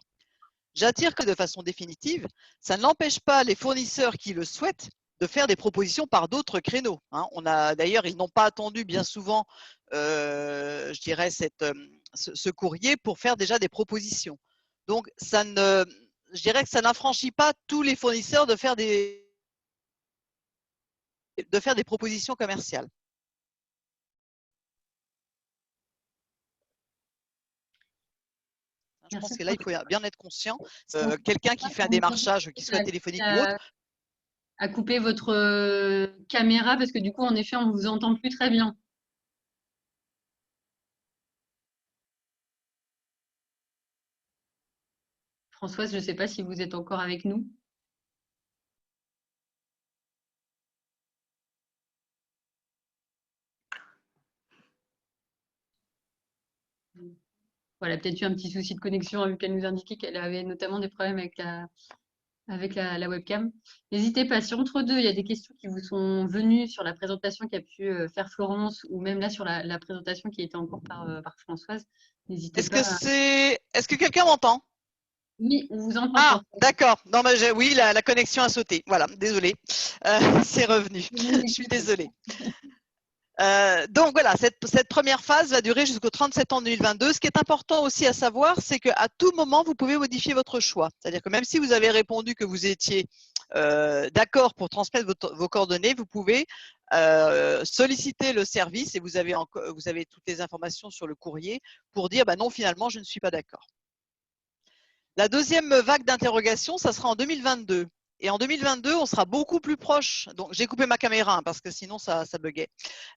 E: J'attire que de façon définitive, ça n'empêche pas les fournisseurs qui le souhaitent de faire des propositions par d'autres créneaux. On a d'ailleurs, ils n'ont pas attendu bien souvent, je dirais, ce courrier pour faire déjà des propositions. Donc, je dirais que ça n'affranchit pas tous les fournisseurs de faire des propositions commerciales. Je pense que là, il faut bien être conscient. Quelqu'un qui fait un démarchage, qui soit téléphonique ou autre,
A: à couper votre caméra parce que du coup, en effet, on ne vous entend plus très bien. Françoise, je ne sais pas si vous êtes encore avec nous. Voilà, peut-être eu un petit souci de connexion vu qu'elle nous indiquait qu'elle avait notamment des problèmes avec la webcam. N'hésitez pas, si entre deux, il y a des questions qui vous sont venues sur la présentation qu'a pu faire Florence ou même là sur la présentation qui était encore par Françoise, n'hésitez pas.
E: Est-ce que quelqu'un m'entend?
A: Oui, on vous entend.
E: Ah, d'accord. Non, mais oui, la connexion a sauté. Voilà, désolé. C'est revenu. Je suis désolée. Donc voilà, cette première phase va durer jusqu'au 30 septembre 2022. Ce qui est important aussi à savoir, c'est qu'à tout moment, vous pouvez modifier votre choix. C'est-à-dire que même si vous avez répondu que vous étiez d'accord pour transmettre vos coordonnées, vous pouvez solliciter le service et vous avez toutes les informations sur le courrier pour dire bah non, finalement, je ne suis pas d'accord. La deuxième vague d'interrogation, ça sera en 2022. Et en 2022, on sera beaucoup plus proche. Donc, j'ai coupé ma caméra hein, parce que sinon, ça buguait.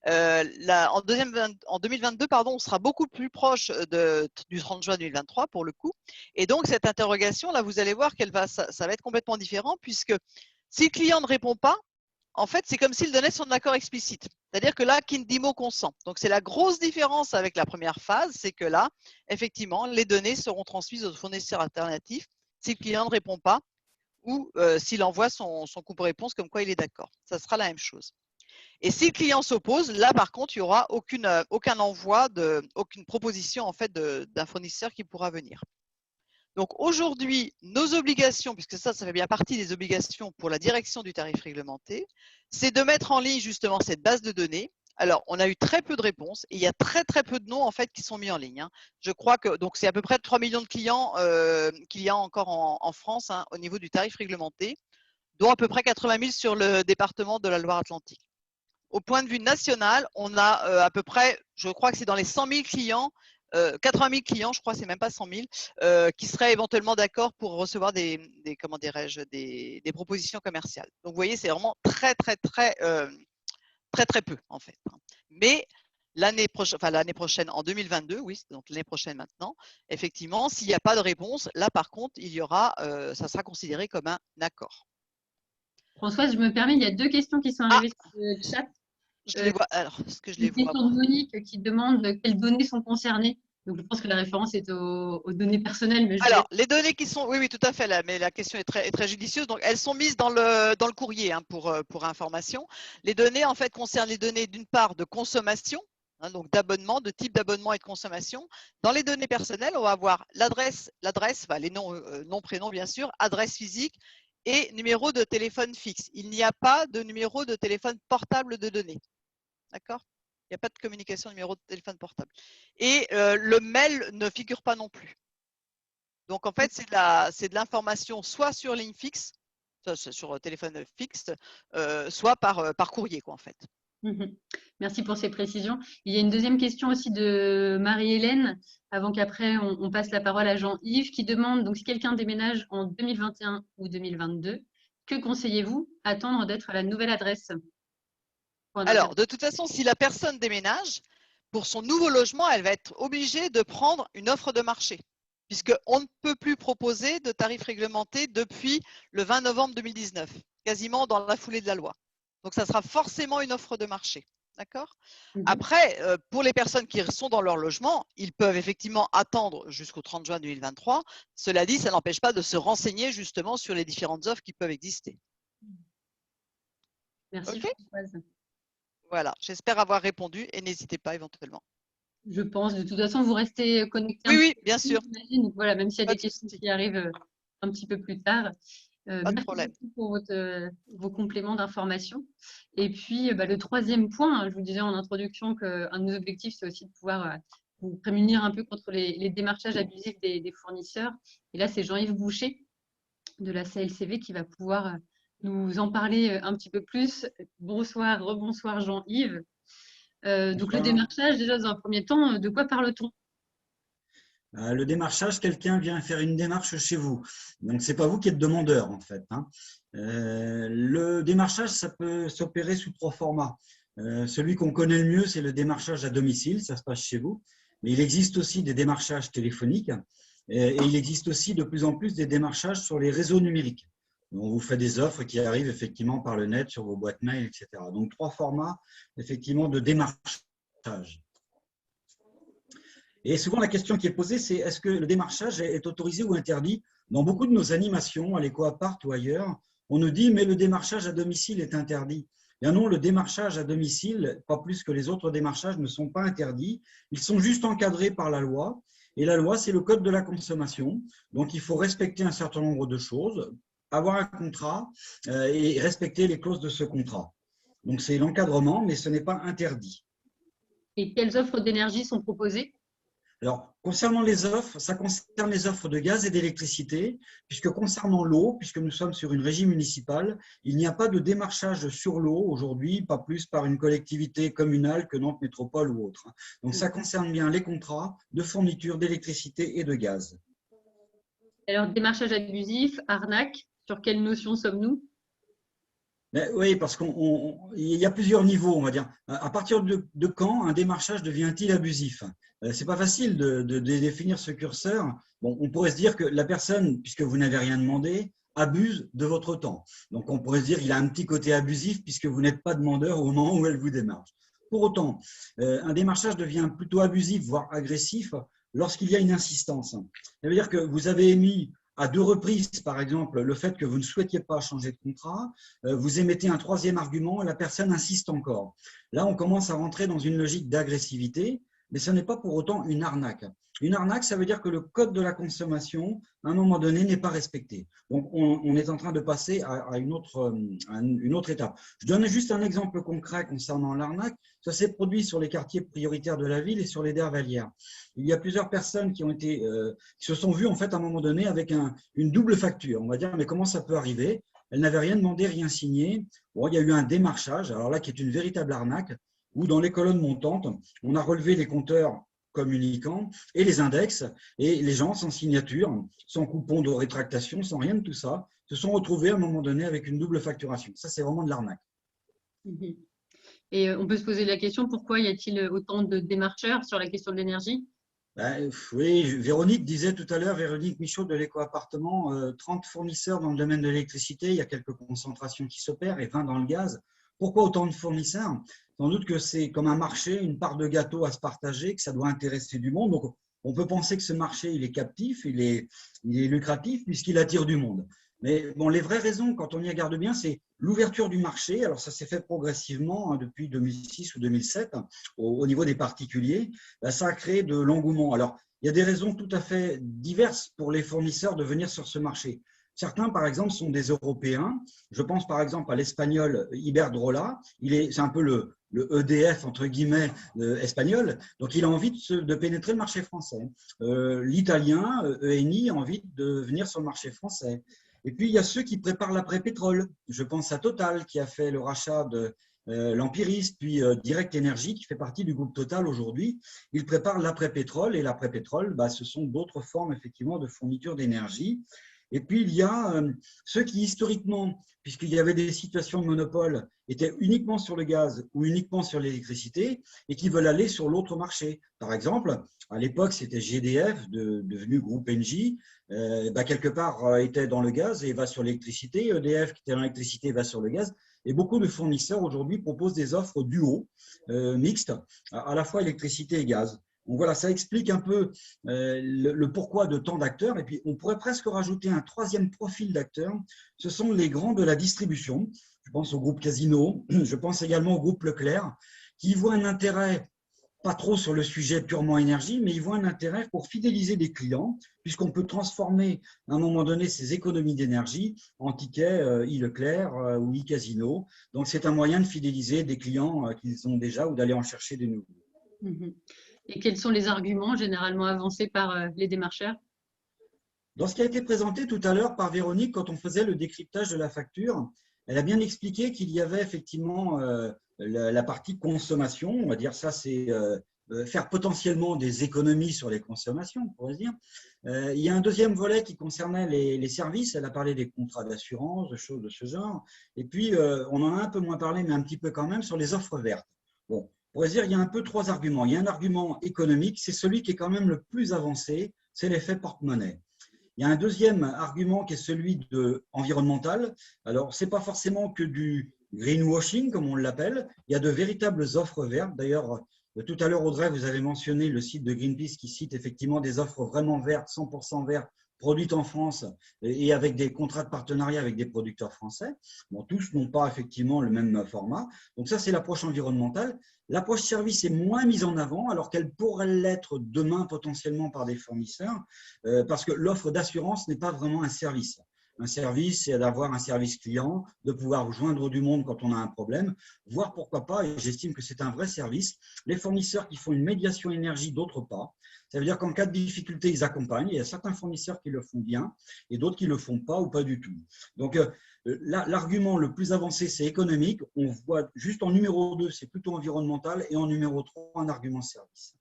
E: En 2022, pardon, on sera beaucoup plus proche du 30 juin 2023 pour le coup. Et donc, cette interrogation, là, vous allez voir ça va être complètement différent puisque si le client ne répond pas, en fait, c'est comme s'il donnait son accord explicite. C'est-à-dire que là, Kindimo consent. Donc, c'est la grosse différence avec la première phase, c'est que là, effectivement, les données seront transmises aux fournisseurs alternatifs si le client ne répond pas ou s'il envoie son coupe-réponse comme quoi il est d'accord. Ça sera la même chose. Et si le client s'oppose, là, par contre, il n'y aura aucun envoi, aucune proposition en fait, d'un fournisseur qui pourra venir. Donc aujourd'hui, nos obligations, puisque ça fait bien partie des obligations pour la direction du tarif réglementé, c'est de mettre en ligne justement cette base de données. Alors, on a eu très peu de réponses et il y a très peu de noms en fait qui sont mis en ligne. Hein. Je crois que donc c'est à peu près 3 millions de clients qu'il y a encore en France hein, au niveau du tarif réglementé, dont à peu près 80 000 sur le département de la Loire-Atlantique. Au point de vue national, on a à peu près, je crois que c'est dans les 100 000 clients, 80 000 clients, je crois, c'est même pas 100 000, qui seraient éventuellement d'accord pour recevoir des propositions commerciales. Donc, vous voyez, c'est vraiment très peu, en fait. Mais l'année prochaine, en 2022, oui, donc l'année prochaine maintenant, effectivement, s'il n'y a pas de réponse, là, par contre, ça sera considéré comme un accord.
A: Françoise, je me permets, il y a 2 questions qui sont arrivées sur le chat.
E: Je les vois. Alors, est-ce que je les vois?
A: Une question de Monique qui demande quelles données sont concernées. Donc, je pense que la référence est aux données personnelles. Mais
E: alors, les données qui sont… Oui, tout à fait, là, mais la question est très judicieuse. Donc, elles sont mises dans le courrier hein, pour information. Les données, en fait, concernent les données, d'une part, de consommation, hein, donc d'abonnement, de type d'abonnement et de consommation. Dans les données personnelles, on va avoir l'adresse, enfin, les noms, prénoms, bien sûr, adresse physique et numéro de téléphone fixe. Il n'y a pas de numéro de téléphone portable de données. D'accord ? Il n'y a pas de communication numéro de téléphone portable. Et le mail ne figure pas non plus. Donc, en fait, c'est de l'information soit sur ligne fixe, soit sur téléphone fixe, soit par courrier, quoi, en fait.
A: Merci pour ces précisions. Il y a une deuxième question aussi de Marie-Hélène, avant qu'après on passe la parole à Jean-Yves, qui demande, donc si quelqu'un déménage en 2021 ou 2022, que conseillez-vous? Attendre d'être à la nouvelle adresse?
E: Alors, de toute façon, si la personne déménage, pour son nouveau logement, elle va être obligée de prendre une offre de marché, puisqu'on ne peut plus proposer de tarifs réglementés depuis le 20 novembre 2019, quasiment dans la foulée de la loi. Donc, ça sera forcément une offre de marché. D'accord ? Après, pour les personnes qui sont dans leur logement, ils peuvent effectivement attendre jusqu'au 30 juin 2023. Cela dit, ça n'empêche pas de se renseigner justement sur les différentes offres qui peuvent exister.
A: Merci Françoise.
E: Voilà, j'espère avoir répondu et n'hésitez pas éventuellement.
A: Je pense, de toute façon, vous restez connecté.
E: Oui, bien sûr.
A: Donc voilà, même s'il y a des questions qui arrivent un petit peu plus tard. Merci beaucoup pour vos compléments d'information. Et puis, le troisième point, hein, je vous disais en introduction qu'un de nos objectifs, c'est aussi de pouvoir vous prémunir un peu contre les démarchages abusifs des fournisseurs. Et là, c'est Jean-Yves Boucher de la CLCV qui va pouvoir nous en parler un petit peu plus. Bonsoir, rebonsoir Jean-Yves. Donc le démarchage, déjà dans un premier temps, de quoi parle-t-on?
B: Le démarchage, quelqu'un vient faire une démarche chez vous. Donc, ce n'est pas vous qui êtes demandeur, en fait. Hein. Le démarchage, ça peut s'opérer sous 3 formats. Celui qu'on connaît le mieux, c'est le démarchage à domicile, ça se passe chez vous. Mais il existe aussi des démarchages téléphoniques et il existe aussi de plus en plus des démarchages sur les réseaux numériques. On vous fait des offres qui arrivent effectivement par le net, sur vos boîtes mail, etc. Donc, 3 formats, effectivement, de démarchage. Et souvent, la question qui est posée, c'est est-ce que le démarchage est autorisé ou interdit? Dans beaucoup de nos animations, à l'EcoApart ou ailleurs, on nous dit « mais le démarchage à domicile est interdit ». Bien non, le démarchage à domicile, pas plus que les autres démarchages, ne sont pas interdits. Ils sont juste encadrés par la loi. Et la loi, c'est le code de la consommation. Donc, il faut respecter un certain nombre de choses, avoir un contrat et respecter les clauses de ce contrat. Donc, c'est l'encadrement, mais ce n'est pas interdit.
A: Et quelles offres d'énergie sont proposées?
B: Alors, concernant les offres, ça concerne les offres de gaz et d'électricité, puisque concernant l'eau, puisque nous sommes sur une régie municipale, il n'y a pas de démarchage sur l'eau aujourd'hui, pas plus par une collectivité communale que Nantes Métropole ou autre. Donc, ça concerne bien les contrats de fourniture d'électricité et de gaz.
A: Alors, démarchage abusif, arnaque, sur quelle notion sommes-nous?
B: Oui, parce qu'il y a plusieurs niveaux, on va dire. À partir de quand un démarchage devient-il abusif? C'est pas facile de définir ce curseur. Bon, on pourrait se dire que la personne, puisque vous n'avez rien demandé, abuse de votre temps. Donc, on pourrait se dire qu'il a un petit côté abusif puisque vous n'êtes pas demandeur au moment où elle vous démarche. Pour autant, un démarchage devient plutôt abusif, voire agressif, lorsqu'il y a une insistance. Ça veut dire que vous avez émis à 2 reprises, par exemple, le fait que vous ne souhaitiez pas changer de contrat, vous émettez un 3e argument et la personne insiste encore. Là, on commence à rentrer dans une logique d'agressivité, mais ce n'est pas pour autant une arnaque. Une arnaque, ça veut dire que le code de la consommation, à un moment donné, n'est pas respecté. Donc, on est en train de passer à une autre étape. Je donne juste un exemple concret concernant l'arnaque. Ça s'est produit sur les quartiers prioritaires de la ville et sur les Dervalières. Il y a plusieurs personnes qui se sont vues en fait à un moment donné avec une double facture. On va dire, mais comment ça peut arriver? Elles n'avaient rien demandé, rien signé. Bon, il y a eu un démarchage, alors là qui est une véritable arnaque, où dans les colonnes montantes, on a relevé les compteurs communicants et les index, et les gens sans signature, sans coupon de rétractation, sans rien de tout ça, se sont retrouvés à un moment donné avec une double facturation. Ça, c'est vraiment de l'arnaque.
A: Et on peut se poser la question, pourquoi y a-t-il autant de démarcheurs sur la question de l'énergie?
B: Oui, Véronique disait tout à l'heure, Véronique Michaud de l'éco-appartement, 30 fournisseurs dans le domaine de l'électricité, il y a quelques concentrations qui s'opèrent et 20 dans le gaz. Pourquoi autant de fournisseurs? Sans doute que c'est comme un marché, une part de gâteau à se partager, que ça doit intéresser du monde. Donc, on peut penser que ce marché, il est captif, il est lucratif puisqu'il attire du monde. Mais bon, les vraies raisons, quand on y regarde bien, c'est l'ouverture du marché. Alors, ça s'est fait progressivement depuis 2006 ou 2007 au niveau des particuliers. Ça a créé de l'engouement. Alors, il y a des raisons tout à fait diverses pour les fournisseurs de venir sur ce marché. Certains, par exemple, sont des Européens. Je pense par exemple à l'espagnol Iberdrola. C'est un peu le EDF, entre guillemets, espagnol. Donc, il a envie de pénétrer le marché français. L'italien, ENI, a envie de venir sur le marché français. Et puis, il y a ceux qui préparent l'après-pétrole. Je pense à Total, qui a fait le rachat de l'Empiriste, puis Direct Énergie, qui fait partie du groupe Total aujourd'hui. Ils préparent l'après-pétrole. Et l'après-pétrole, ce sont d'autres formes, effectivement, de fourniture d'énergie. Et puis, il y a ceux qui, historiquement, puisqu'il y avait des situations de monopole, étaient uniquement sur le gaz ou uniquement sur l'électricité et qui veulent aller sur l'autre marché. Par exemple, à l'époque, c'était GDF, devenu groupe Engie, quelque part était dans le gaz et va sur l'électricité. EDF, qui était dans l'électricité, va sur le gaz. Et beaucoup de fournisseurs aujourd'hui proposent des offres duo, mixtes, à la fois électricité et gaz. Donc voilà, ça explique un peu le pourquoi de tant d'acteurs. Et puis, on pourrait presque rajouter un 3e profil d'acteurs. Ce sont les grands de la distribution. Je pense au groupe Casino, je pense également au groupe Leclerc, qui voient un intérêt, pas trop sur le sujet purement énergie, mais ils voient un intérêt pour fidéliser des clients, puisqu'on peut transformer à un moment donné ces économies d'énergie en tickets e-Leclerc ou e-Casino. Donc, c'est un moyen de fidéliser des clients qu'ils ont déjà ou d'aller en chercher des nouveaux.
A: Et quels sont les arguments généralement avancés par les démarcheurs?
B: Dans ce qui a été présenté tout à l'heure par Véronique, quand on faisait le décryptage de la facture, elle a bien expliqué qu'il y avait effectivement la partie consommation. On va dire ça, c'est faire potentiellement des économies sur les consommations, on pourrait dire. Il y a un 2e volet qui concernait les services. Elle a parlé des contrats d'assurance, de choses de ce genre. Et puis, on en a un peu moins parlé, mais un petit peu quand même, sur les offres vertes. Bon. On pourrait dire il y a un peu 3 arguments. Il y a un argument économique, c'est celui qui est quand même le plus avancé, c'est l'effet porte-monnaie. Il y a un 2e argument qui est celui environnemental. Alors, ce n'est pas forcément que du greenwashing, comme on l'appelle. Il y a de véritables offres vertes. D'ailleurs, tout à l'heure, Audrey, vous avez mentionné le site de Greenpeace qui cite effectivement des offres vraiment vertes, 100% vertes, produites en France et avec des contrats de partenariat avec des producteurs français. Bon, tous n'ont pas effectivement le même format. Donc ça, c'est l'approche environnementale. L'approche service est moins mise en avant, alors qu'elle pourrait l'être demain potentiellement par des fournisseurs, parce que l'offre d'assurance n'est pas vraiment un service. Un service, c'est d'avoir un service client, de pouvoir joindre du monde quand on a un problème, voire pourquoi pas, et j'estime que c'est un vrai service, les fournisseurs qui font une médiation énergie, d'autres pas. Ça veut dire qu'en cas de difficulté, ils accompagnent. Il y a certains fournisseurs qui le font bien et d'autres qui ne le font pas ou pas du tout. Donc, l'argument le plus avancé, c'est économique. On voit juste en numéro 2, c'est plutôt environnemental et en numéro 3, un argument service.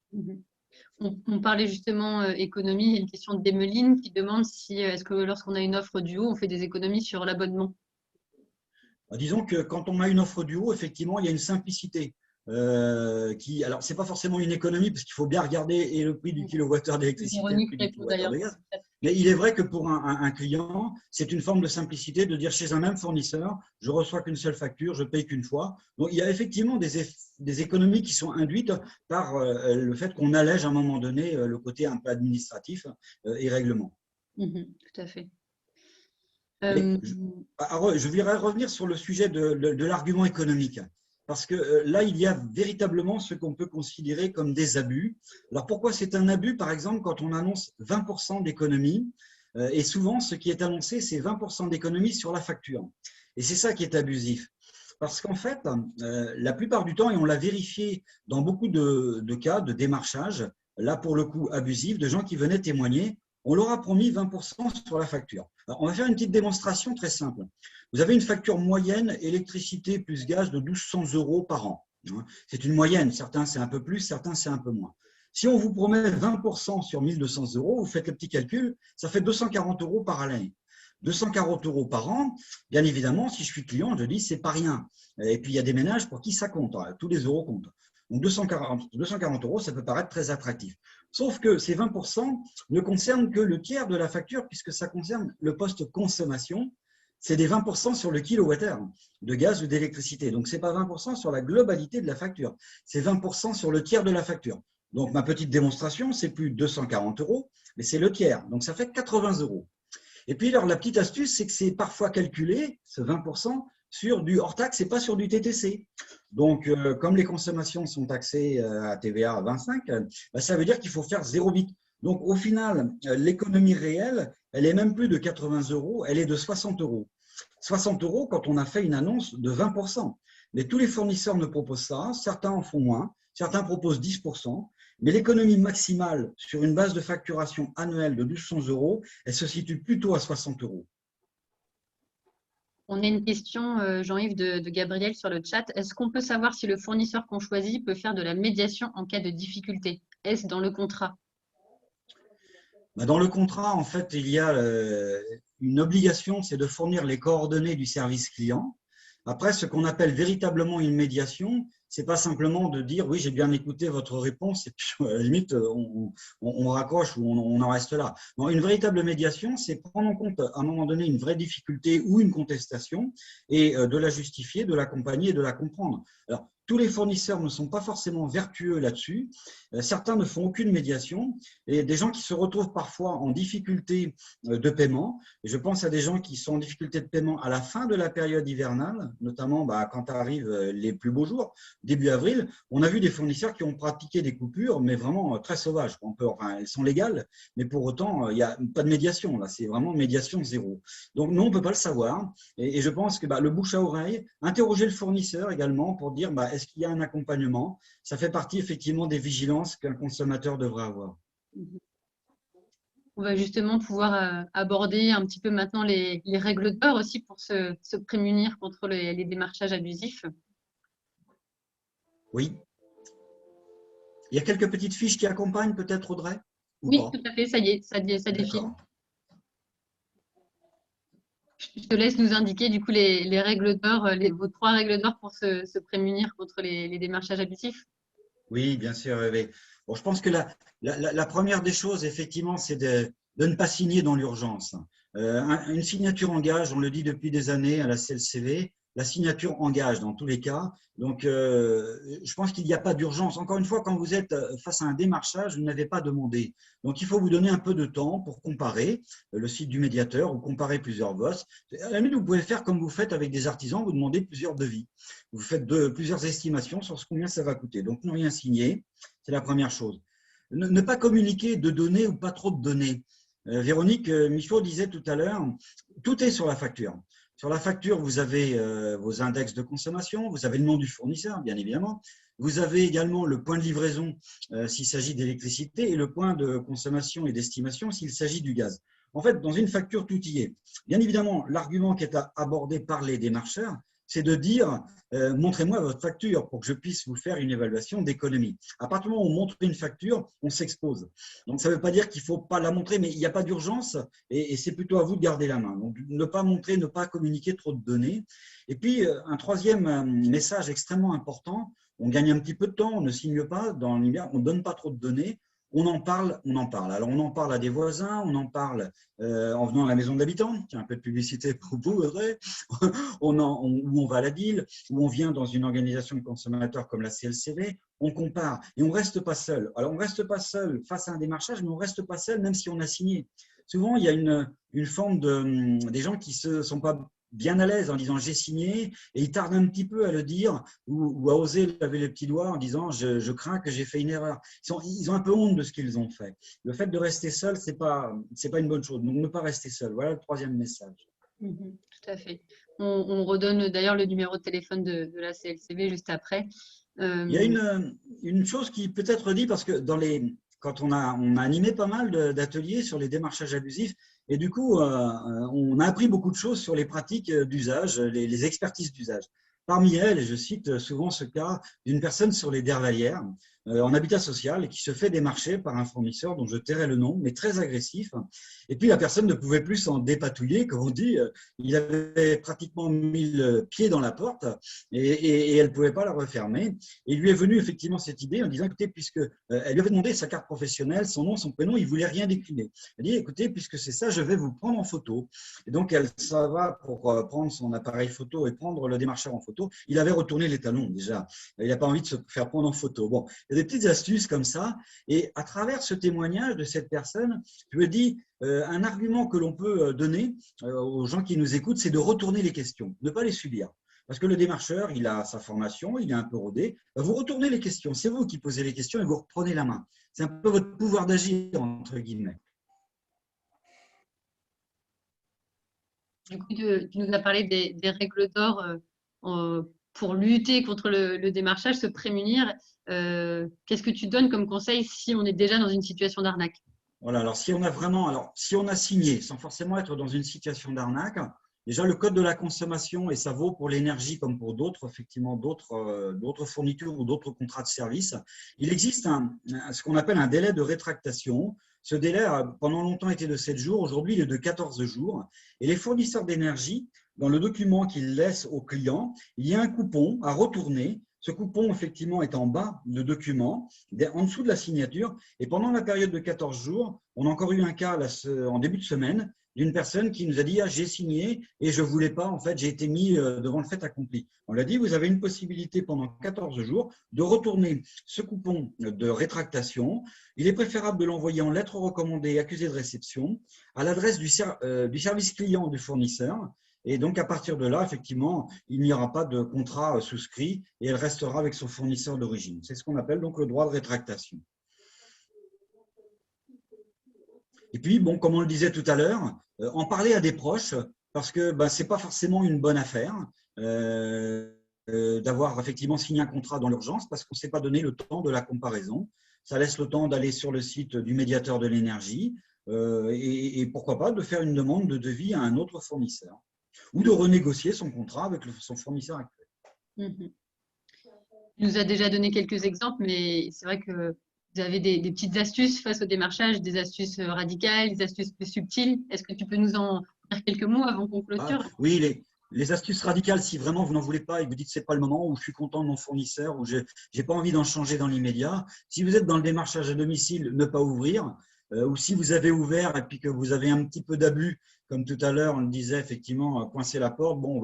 A: On parlait justement économie, il y a une question d'Emeline qui demande si est-ce que lorsqu'on a une offre du haut, on fait des économies sur l'abonnement.
B: Disons que quand on a une offre du haut, effectivement, il y a une simplicité. Alors, ce n'est pas forcément une économie, parce qu'il faut bien regarder et le prix du kilowattheure d'électricité et le prix du kilowattheure de gaz. Mais il est vrai que pour un client, c'est une forme de simplicité de dire chez un même fournisseur, je ne reçois qu'une seule facture, je paye qu'une fois. Donc, il y a effectivement des économies qui sont induites par le fait qu'on allège à un moment donné le côté un peu administratif et règlement.
A: Tout à fait.
B: Je voudrais revenir sur le sujet de l'argument économique. Parce que là, il y a véritablement ce qu'on peut considérer comme des abus. Alors, pourquoi c'est un abus, par exemple, quand on annonce 20% d'économie, et souvent, ce qui est annoncé, c'est 20% d'économie sur la facture. Et c'est ça qui est abusif. Parce qu'en fait, la plupart du temps, et on l'a vérifié dans beaucoup de cas de démarchage, là, pour le coup, abusif, de gens qui venaient témoigner, on leur a promis 20% sur la facture. Alors, on va faire une petite démonstration très simple. Vous avez une facture moyenne électricité plus gaz de 1 200 € par an. C'est une moyenne, certains c'est un peu plus, certains c'est un peu moins. Si on vous promet 20% sur 1 200 €, vous faites le petit calcul, ça fait 240 € par année. 240 € par an, bien évidemment, si je suis client, je dis c'est pas rien. Et puis il y a des ménages pour qui ça compte, tous les euros comptent. Donc 240 €, ça peut paraître très attractif. Sauf que ces 20% ne concernent que le tiers de la facture, puisque ça concerne le poste consommation. C'est des 20% sur le kilowattheure de gaz ou d'électricité. Donc, ce n'est pas 20% sur la globalité de la facture. C'est 20% sur le tiers de la facture. Donc, ma petite démonstration, c'est plus 240 €, mais c'est le tiers. Donc, ça fait 80 €. Et puis, alors, la petite astuce, c'est que c'est parfois calculé, ce 20%, sur du hors-taxe et pas sur du TTC. Donc, comme les consommations sont taxées à TVA à 25, ça veut dire qu'il faut faire 0 bit. Donc, au final, l'économie réelle, elle est même plus de 80 €, elle est de 60 €. 60 € quand on a fait une annonce de 20%. Mais tous les fournisseurs ne proposent ça, certains en font moins, certains proposent 10%, mais l'économie maximale sur une base de facturation annuelle de 1 200 €, elle se situe plutôt à 60 €.
A: On a une question, Jean-Yves, de Gabriel sur le chat. Est-ce qu'on peut savoir si le fournisseur qu'on choisit peut faire de la médiation en cas de difficulté? Est-ce dans le contrat?
B: Dans le contrat, en fait, il y a une obligation, c'est de fournir les coordonnées du service client. Après, ce qu'on appelle véritablement une médiation, ce n'est pas simplement de dire « oui, j'ai bien écouté votre réponse » et puis à la limite, on raccroche ou on en reste là. Non, une véritable médiation, c'est prendre en compte à un moment donné une vraie difficulté ou une contestation et de la justifier, de l'accompagner et de la comprendre. Alors, tous les fournisseurs ne sont pas forcément vertueux là-dessus. Certains ne font aucune médiation et des gens qui se retrouvent parfois en difficulté de paiement. Et je pense à des gens qui sont en difficulté de paiement à la fin de la période hivernale, notamment quand arrivent les plus beaux jours, début avril. On a vu des fournisseurs qui ont pratiqué des coupures, mais vraiment très sauvages. Elles sont légales, mais pour autant, il n'y a pas de médiation. Là, c'est vraiment médiation zéro. Donc, non, on ne peut pas le savoir. Et je pense que le bouche à oreille, interroger le fournisseur également pour dire est-ce qu'il y a un accompagnement? Ça fait partie effectivement des vigilances qu'un consommateur devrait avoir.
A: On va justement pouvoir aborder un petit peu maintenant les règles d'or aussi pour se prémunir contre les démarchages abusifs.
B: Oui. Il y a quelques petites fiches qui accompagnent peut-être, Audrey?
A: Oui, tout à fait, ça y est, ça défile. Je te laisse nous indiquer du coup les règles d'or, vos 3 règles d'or pour se prémunir contre les démarchages abusifs.
B: Oui, bien sûr. Oui. Bon, je pense que la première des choses, effectivement, c'est de ne pas signer dans l'urgence. Une signature engage, on le dit depuis des années à la CLCV, la signature engage dans tous les cas. Donc, je pense qu'il n'y a pas d'urgence. Encore une fois, quand vous êtes face à un démarchage, vous n'avez pas demandé. Donc, il faut vous donner un peu de temps pour comparer le site du médiateur ou comparer plusieurs bosses. À la limite, vous pouvez faire comme vous faites avec des artisans, vous demandez plusieurs devis. Vous faites plusieurs estimations sur combien ça va coûter. Donc, ne rien signer, c'est la première chose. Ne pas communiquer de données ou pas trop de données. Véronique Michaud disait tout à l'heure, tout est sur la facture. Sur la facture, vous avez vos index de consommation, vous avez le nom du fournisseur, bien évidemment. Vous avez également le point de livraison s'il s'agit d'électricité et le point de consommation et d'estimation s'il s'agit du gaz. En fait, dans une facture, tout y est. Bien évidemment, l'argument qui est abordé par les démarcheurs, c'est de dire montrez-moi votre facture pour que je puisse vous faire une évaluation d'économie. À partir du moment où on montre une facture, on s'expose. Donc, ça ne veut pas dire qu'il ne faut pas la montrer, mais il n'y a pas d'urgence et c'est plutôt à vous de garder la main. Donc, ne pas montrer, ne pas communiquer trop de données. Et puis, un troisième message extrêmement important, on gagne un petit peu de temps, on ne signe pas dans l'univers, on ne donne pas trop de données. On en parle, on en parle. Alors, on en parle à des voisins, on en parle en venant à la maison de l'habitant. Tiens, un peu de publicité pour vous, Audrey. Où on va à la DIL, où on vient dans une organisation de consommateurs comme la CLCV. On compare et on ne reste pas seul. Alors, on ne reste pas seul face à un démarchage, mais on ne reste pas seul même si on a signé. Souvent, il y a une forme des gens qui ne sont pas bien à l'aise en disant j'ai signé et ils tardent un petit peu à le dire ou à oser laver les petits doigts en disant je crains que j'ai fait une erreur. Ils ont un peu honte de ce qu'ils ont fait. Le fait de rester seul, c'est pas une bonne chose. Donc ne pas rester seul. Voilà le troisième message.
A: Tout à fait. On redonne d'ailleurs le numéro de téléphone de la CLCV juste après.
B: Il y a une chose qui peut être dit parce que quand on a animé pas mal d'ateliers sur les démarchages abusifs, et du coup, on a appris beaucoup de choses sur les pratiques d'usage, les expertises d'usage. Parmi elles, et je cite souvent ce cas d'une personne sur les Dervalières, en habitat social, et qui se fait démarcher par un fournisseur dont je tairai le nom, mais très agressif. Et puis la personne ne pouvait plus s'en dépatouiller, comme on dit. Il avait pratiquement mis le pied dans la porte et elle ne pouvait pas la refermer. Et il lui est venu effectivement cette idée en disant, écoutez, puisque elle lui avait demandé sa carte professionnelle, son nom, son prénom, il ne voulait rien décliner. Elle dit, écoutez, puisque c'est ça, je vais vous prendre en photo. Et donc elle s'en va pour prendre son appareil photo et prendre le démarcheur en photo. Il avait retourné les talons déjà. Il n'a pas envie de se faire prendre en photo. Bon, il y a des petites astuces comme ça. Et à travers ce témoignage de cette personne, je me dis, un argument que l'on peut donner aux gens qui nous écoutent, c'est de retourner les questions, ne pas les subir. Parce que le démarcheur, il a sa formation, il est un peu rodé. Vous retournez les questions, c'est vous qui posez les questions et vous reprenez la main. C'est un peu votre pouvoir d'agir, entre guillemets.
A: Du coup, tu nous as parlé des règles d'or pour lutter contre le démarchage, se prémunir. Qu'est-ce que tu donnes comme conseil si on est déjà dans une situation d'arnaque?
B: Voilà, alors si on a signé sans forcément être dans une situation d'arnaque, déjà le code de la consommation, et ça vaut pour l'énergie comme pour d'autres, effectivement d'autres fournitures ou d'autres contrats de service, il existe ce qu'on appelle un délai de rétractation. Ce délai a pendant longtemps été de 7 jours, aujourd'hui il est de 14 jours. Et les fournisseurs d'énergie, dans le document qu'ils laissent aux clients, il y a un coupon à retourner. Ce coupon, effectivement, est en bas du document, en dessous de la signature. Et pendant la période de 14 jours, on a encore eu un cas en début de semaine d'une personne qui nous a dit « Ah, j'ai signé et je ne voulais pas, en fait, j'ai été mis devant le fait accompli ». On l'a dit, vous avez une possibilité pendant 14 jours de retourner ce coupon de rétractation. Il est préférable de l'envoyer en lettre recommandée accusée de réception à l'adresse du service client du fournisseur. Et donc, à partir de là, effectivement, il n'y aura pas de contrat souscrit et elle restera avec son fournisseur d'origine. C'est ce qu'on appelle donc le droit de rétractation. Et puis, bon, comme on le disait tout à l'heure, en parler à des proches, parce que ce n'est pas forcément une bonne affaire d'avoir effectivement signé un contrat dans l'urgence parce qu'on ne s'est pas donné le temps de la comparaison. Ça laisse le temps d'aller sur le site du médiateur de l'énergie et pourquoi pas de faire une demande de devis à un autre fournisseur ou de renégocier son contrat avec son fournisseur actuel.
A: Tu nous as déjà donné quelques exemples, mais c'est vrai que vous avez des petites astuces face au démarchage, des astuces radicales, des astuces plus subtiles. Est-ce que tu peux nous en dire quelques mots avant qu'on clôture?
B: Oui, les astuces radicales, si vraiment vous n'en voulez pas et que vous dites que ce n'est pas le moment, ou je suis content de mon fournisseur, ou je n'ai pas envie d'en changer dans l'immédiat. Si vous êtes dans le démarchage à domicile, ne pas ouvrir. Ou si vous avez ouvert et puis que vous avez un petit peu d'abus, comme tout à l'heure on le disait effectivement, coincer la porte, bon,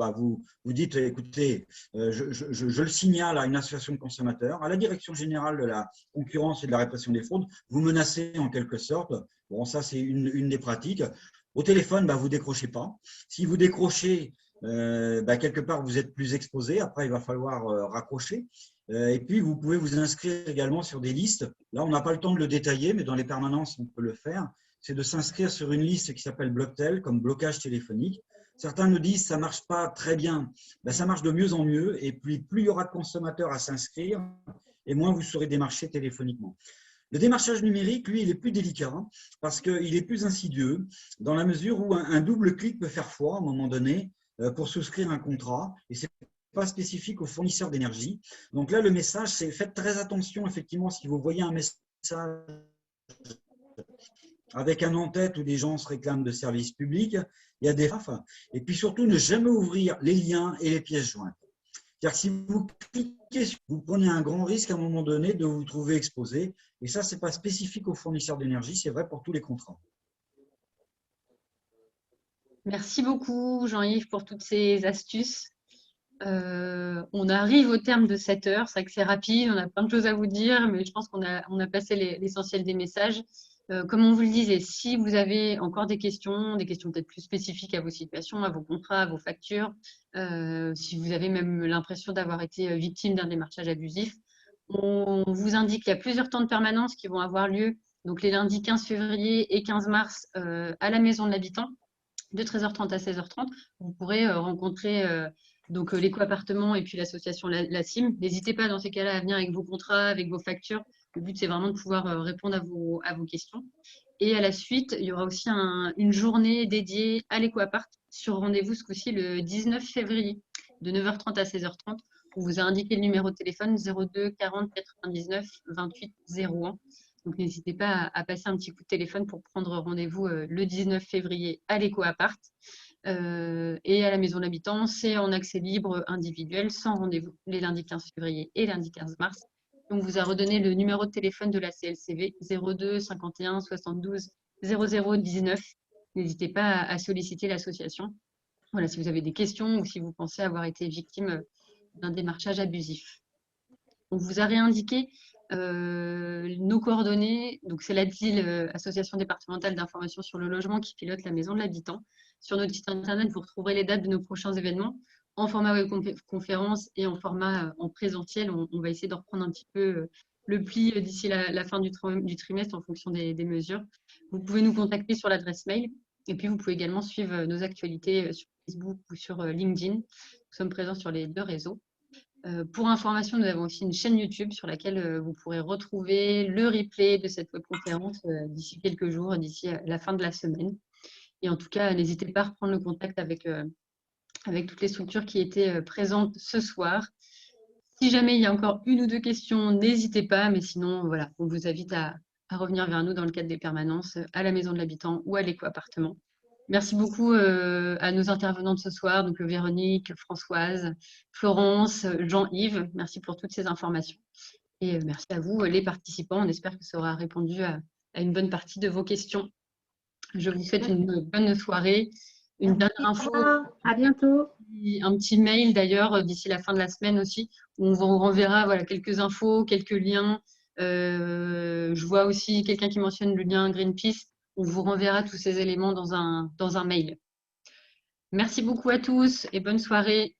B: vous dites écoutez, je le signale à une association de consommateurs, à la direction générale de la concurrence et de la répression des fraudes, vous menacez en quelque sorte. Bon, ça c'est une des pratiques. Au téléphone, vous ne décrochez pas. Si vous décrochez, quelque part vous êtes plus exposé, après il va falloir raccrocher. Et puis, vous pouvez vous inscrire également sur des listes. Là, on n'a pas le temps de le détailler, mais dans les permanences, on peut le faire. C'est de s'inscrire sur une liste qui s'appelle Blocktel, comme blocage téléphonique. Certains nous disent que ça ne marche pas très bien. Ça marche de mieux en mieux. Et puis, plus il y aura de consommateurs à s'inscrire, et moins vous serez démarché téléphoniquement. Le démarchage numérique, lui, il est plus délicat parce qu'il est plus insidieux dans la mesure où un double clic peut faire foi à un moment donné pour souscrire un contrat. Et c'est pas spécifique aux fournisseurs d'énergie. Donc là, le message, c'est faites très attention, effectivement, si vous voyez un message avec un en-tête où des gens se réclament de services publics, il y a des FAF. Et puis surtout, ne jamais ouvrir les liens et les pièces jointes. Car si vous cliquez, vous prenez un grand risque à un moment donné de vous trouver exposé. Et ça, ce n'est pas spécifique aux fournisseurs d'énergie, c'est vrai pour tous les contrats.
A: Merci beaucoup, Jean-Yves, pour toutes ces astuces. On arrive au terme de cette heure. C'est vrai que c'est rapide, on a plein de choses à vous dire, mais je pense qu'on a passé l'essentiel des messages. Comme on vous le disait, si vous avez encore des questions peut-être plus spécifiques à vos situations, à vos contrats, à vos factures, si vous avez même l'impression d'avoir été victime d'un démarchage abusif, on vous indique qu'il y a plusieurs temps de permanence qui vont avoir lieu, donc les lundis 15 février et 15 mars à la Maison de l'Habitant, de 13h30 à 16h30. Vous pourrez rencontrer donc l'éco-appartement et puis l'association la CIM. N'hésitez pas dans ces cas-là à venir avec vos contrats, avec vos factures. Le but, c'est vraiment de pouvoir répondre à vos questions. Et à la suite, il y aura aussi une journée dédiée à l'éco-appart sur rendez-vous ce coup-ci le 19 février de 9h30 à 16h30. On vous a indiqué le numéro de téléphone 02 40 99 28 01. Donc n'hésitez pas à passer un petit coup de téléphone pour prendre rendez-vous le 19 février à l'éco-appart. Et à la Maison de l'Habitant, c'est en accès libre individuel, sans rendez-vous, les lundis 15 février et lundi 15 mars. On vous a redonné le numéro de téléphone de la CLCV 02 51 72 00 19. N'hésitez pas à solliciter l'association. Voilà, si vous avez des questions ou si vous pensez avoir été victime d'un démarchage abusif. On vous a réindiqué nos coordonnées. Donc, c'est l'ADIL, Association départementale d'information sur le logement, qui pilote la Maison de l'Habitant. Sur notre site internet, vous retrouverez les dates de nos prochains événements en format webconférence et en format en présentiel. On va essayer de reprendre un petit peu le pli d'ici la fin du trimestre en fonction des mesures. Vous pouvez nous contacter sur l'adresse mail et puis vous pouvez également suivre nos actualités sur Facebook ou sur LinkedIn. Nous sommes présents sur les deux réseaux. Pour information, nous avons aussi une chaîne YouTube sur laquelle vous pourrez retrouver le replay de cette webconférence d'ici quelques jours, d'ici la fin de la semaine. Et en tout cas, n'hésitez pas à reprendre le contact avec toutes les structures qui étaient présentes ce soir. Si jamais il y a encore une ou deux questions, n'hésitez pas. Mais sinon, voilà, on vous invite à revenir vers nous dans le cadre des permanences à la Maison de l'Habitant ou à l'éco-appartement. Merci beaucoup à nos intervenants de ce soir, donc Véronique, Françoise, Florence, Jean-Yves. Merci pour toutes ces informations. Et merci à vous, les participants. On espère que ça aura répondu à une bonne partie de vos questions. Je vous souhaite une bonne soirée. Une dernière info.
C: À bientôt.
A: Un petit mail d'ailleurs d'ici la fin de la semaine aussi, où on vous renverra voilà, quelques infos, quelques liens. Je vois aussi quelqu'un qui mentionne le lien Greenpeace. On vous renverra tous ces éléments dans un mail. Merci beaucoup à tous et bonne soirée.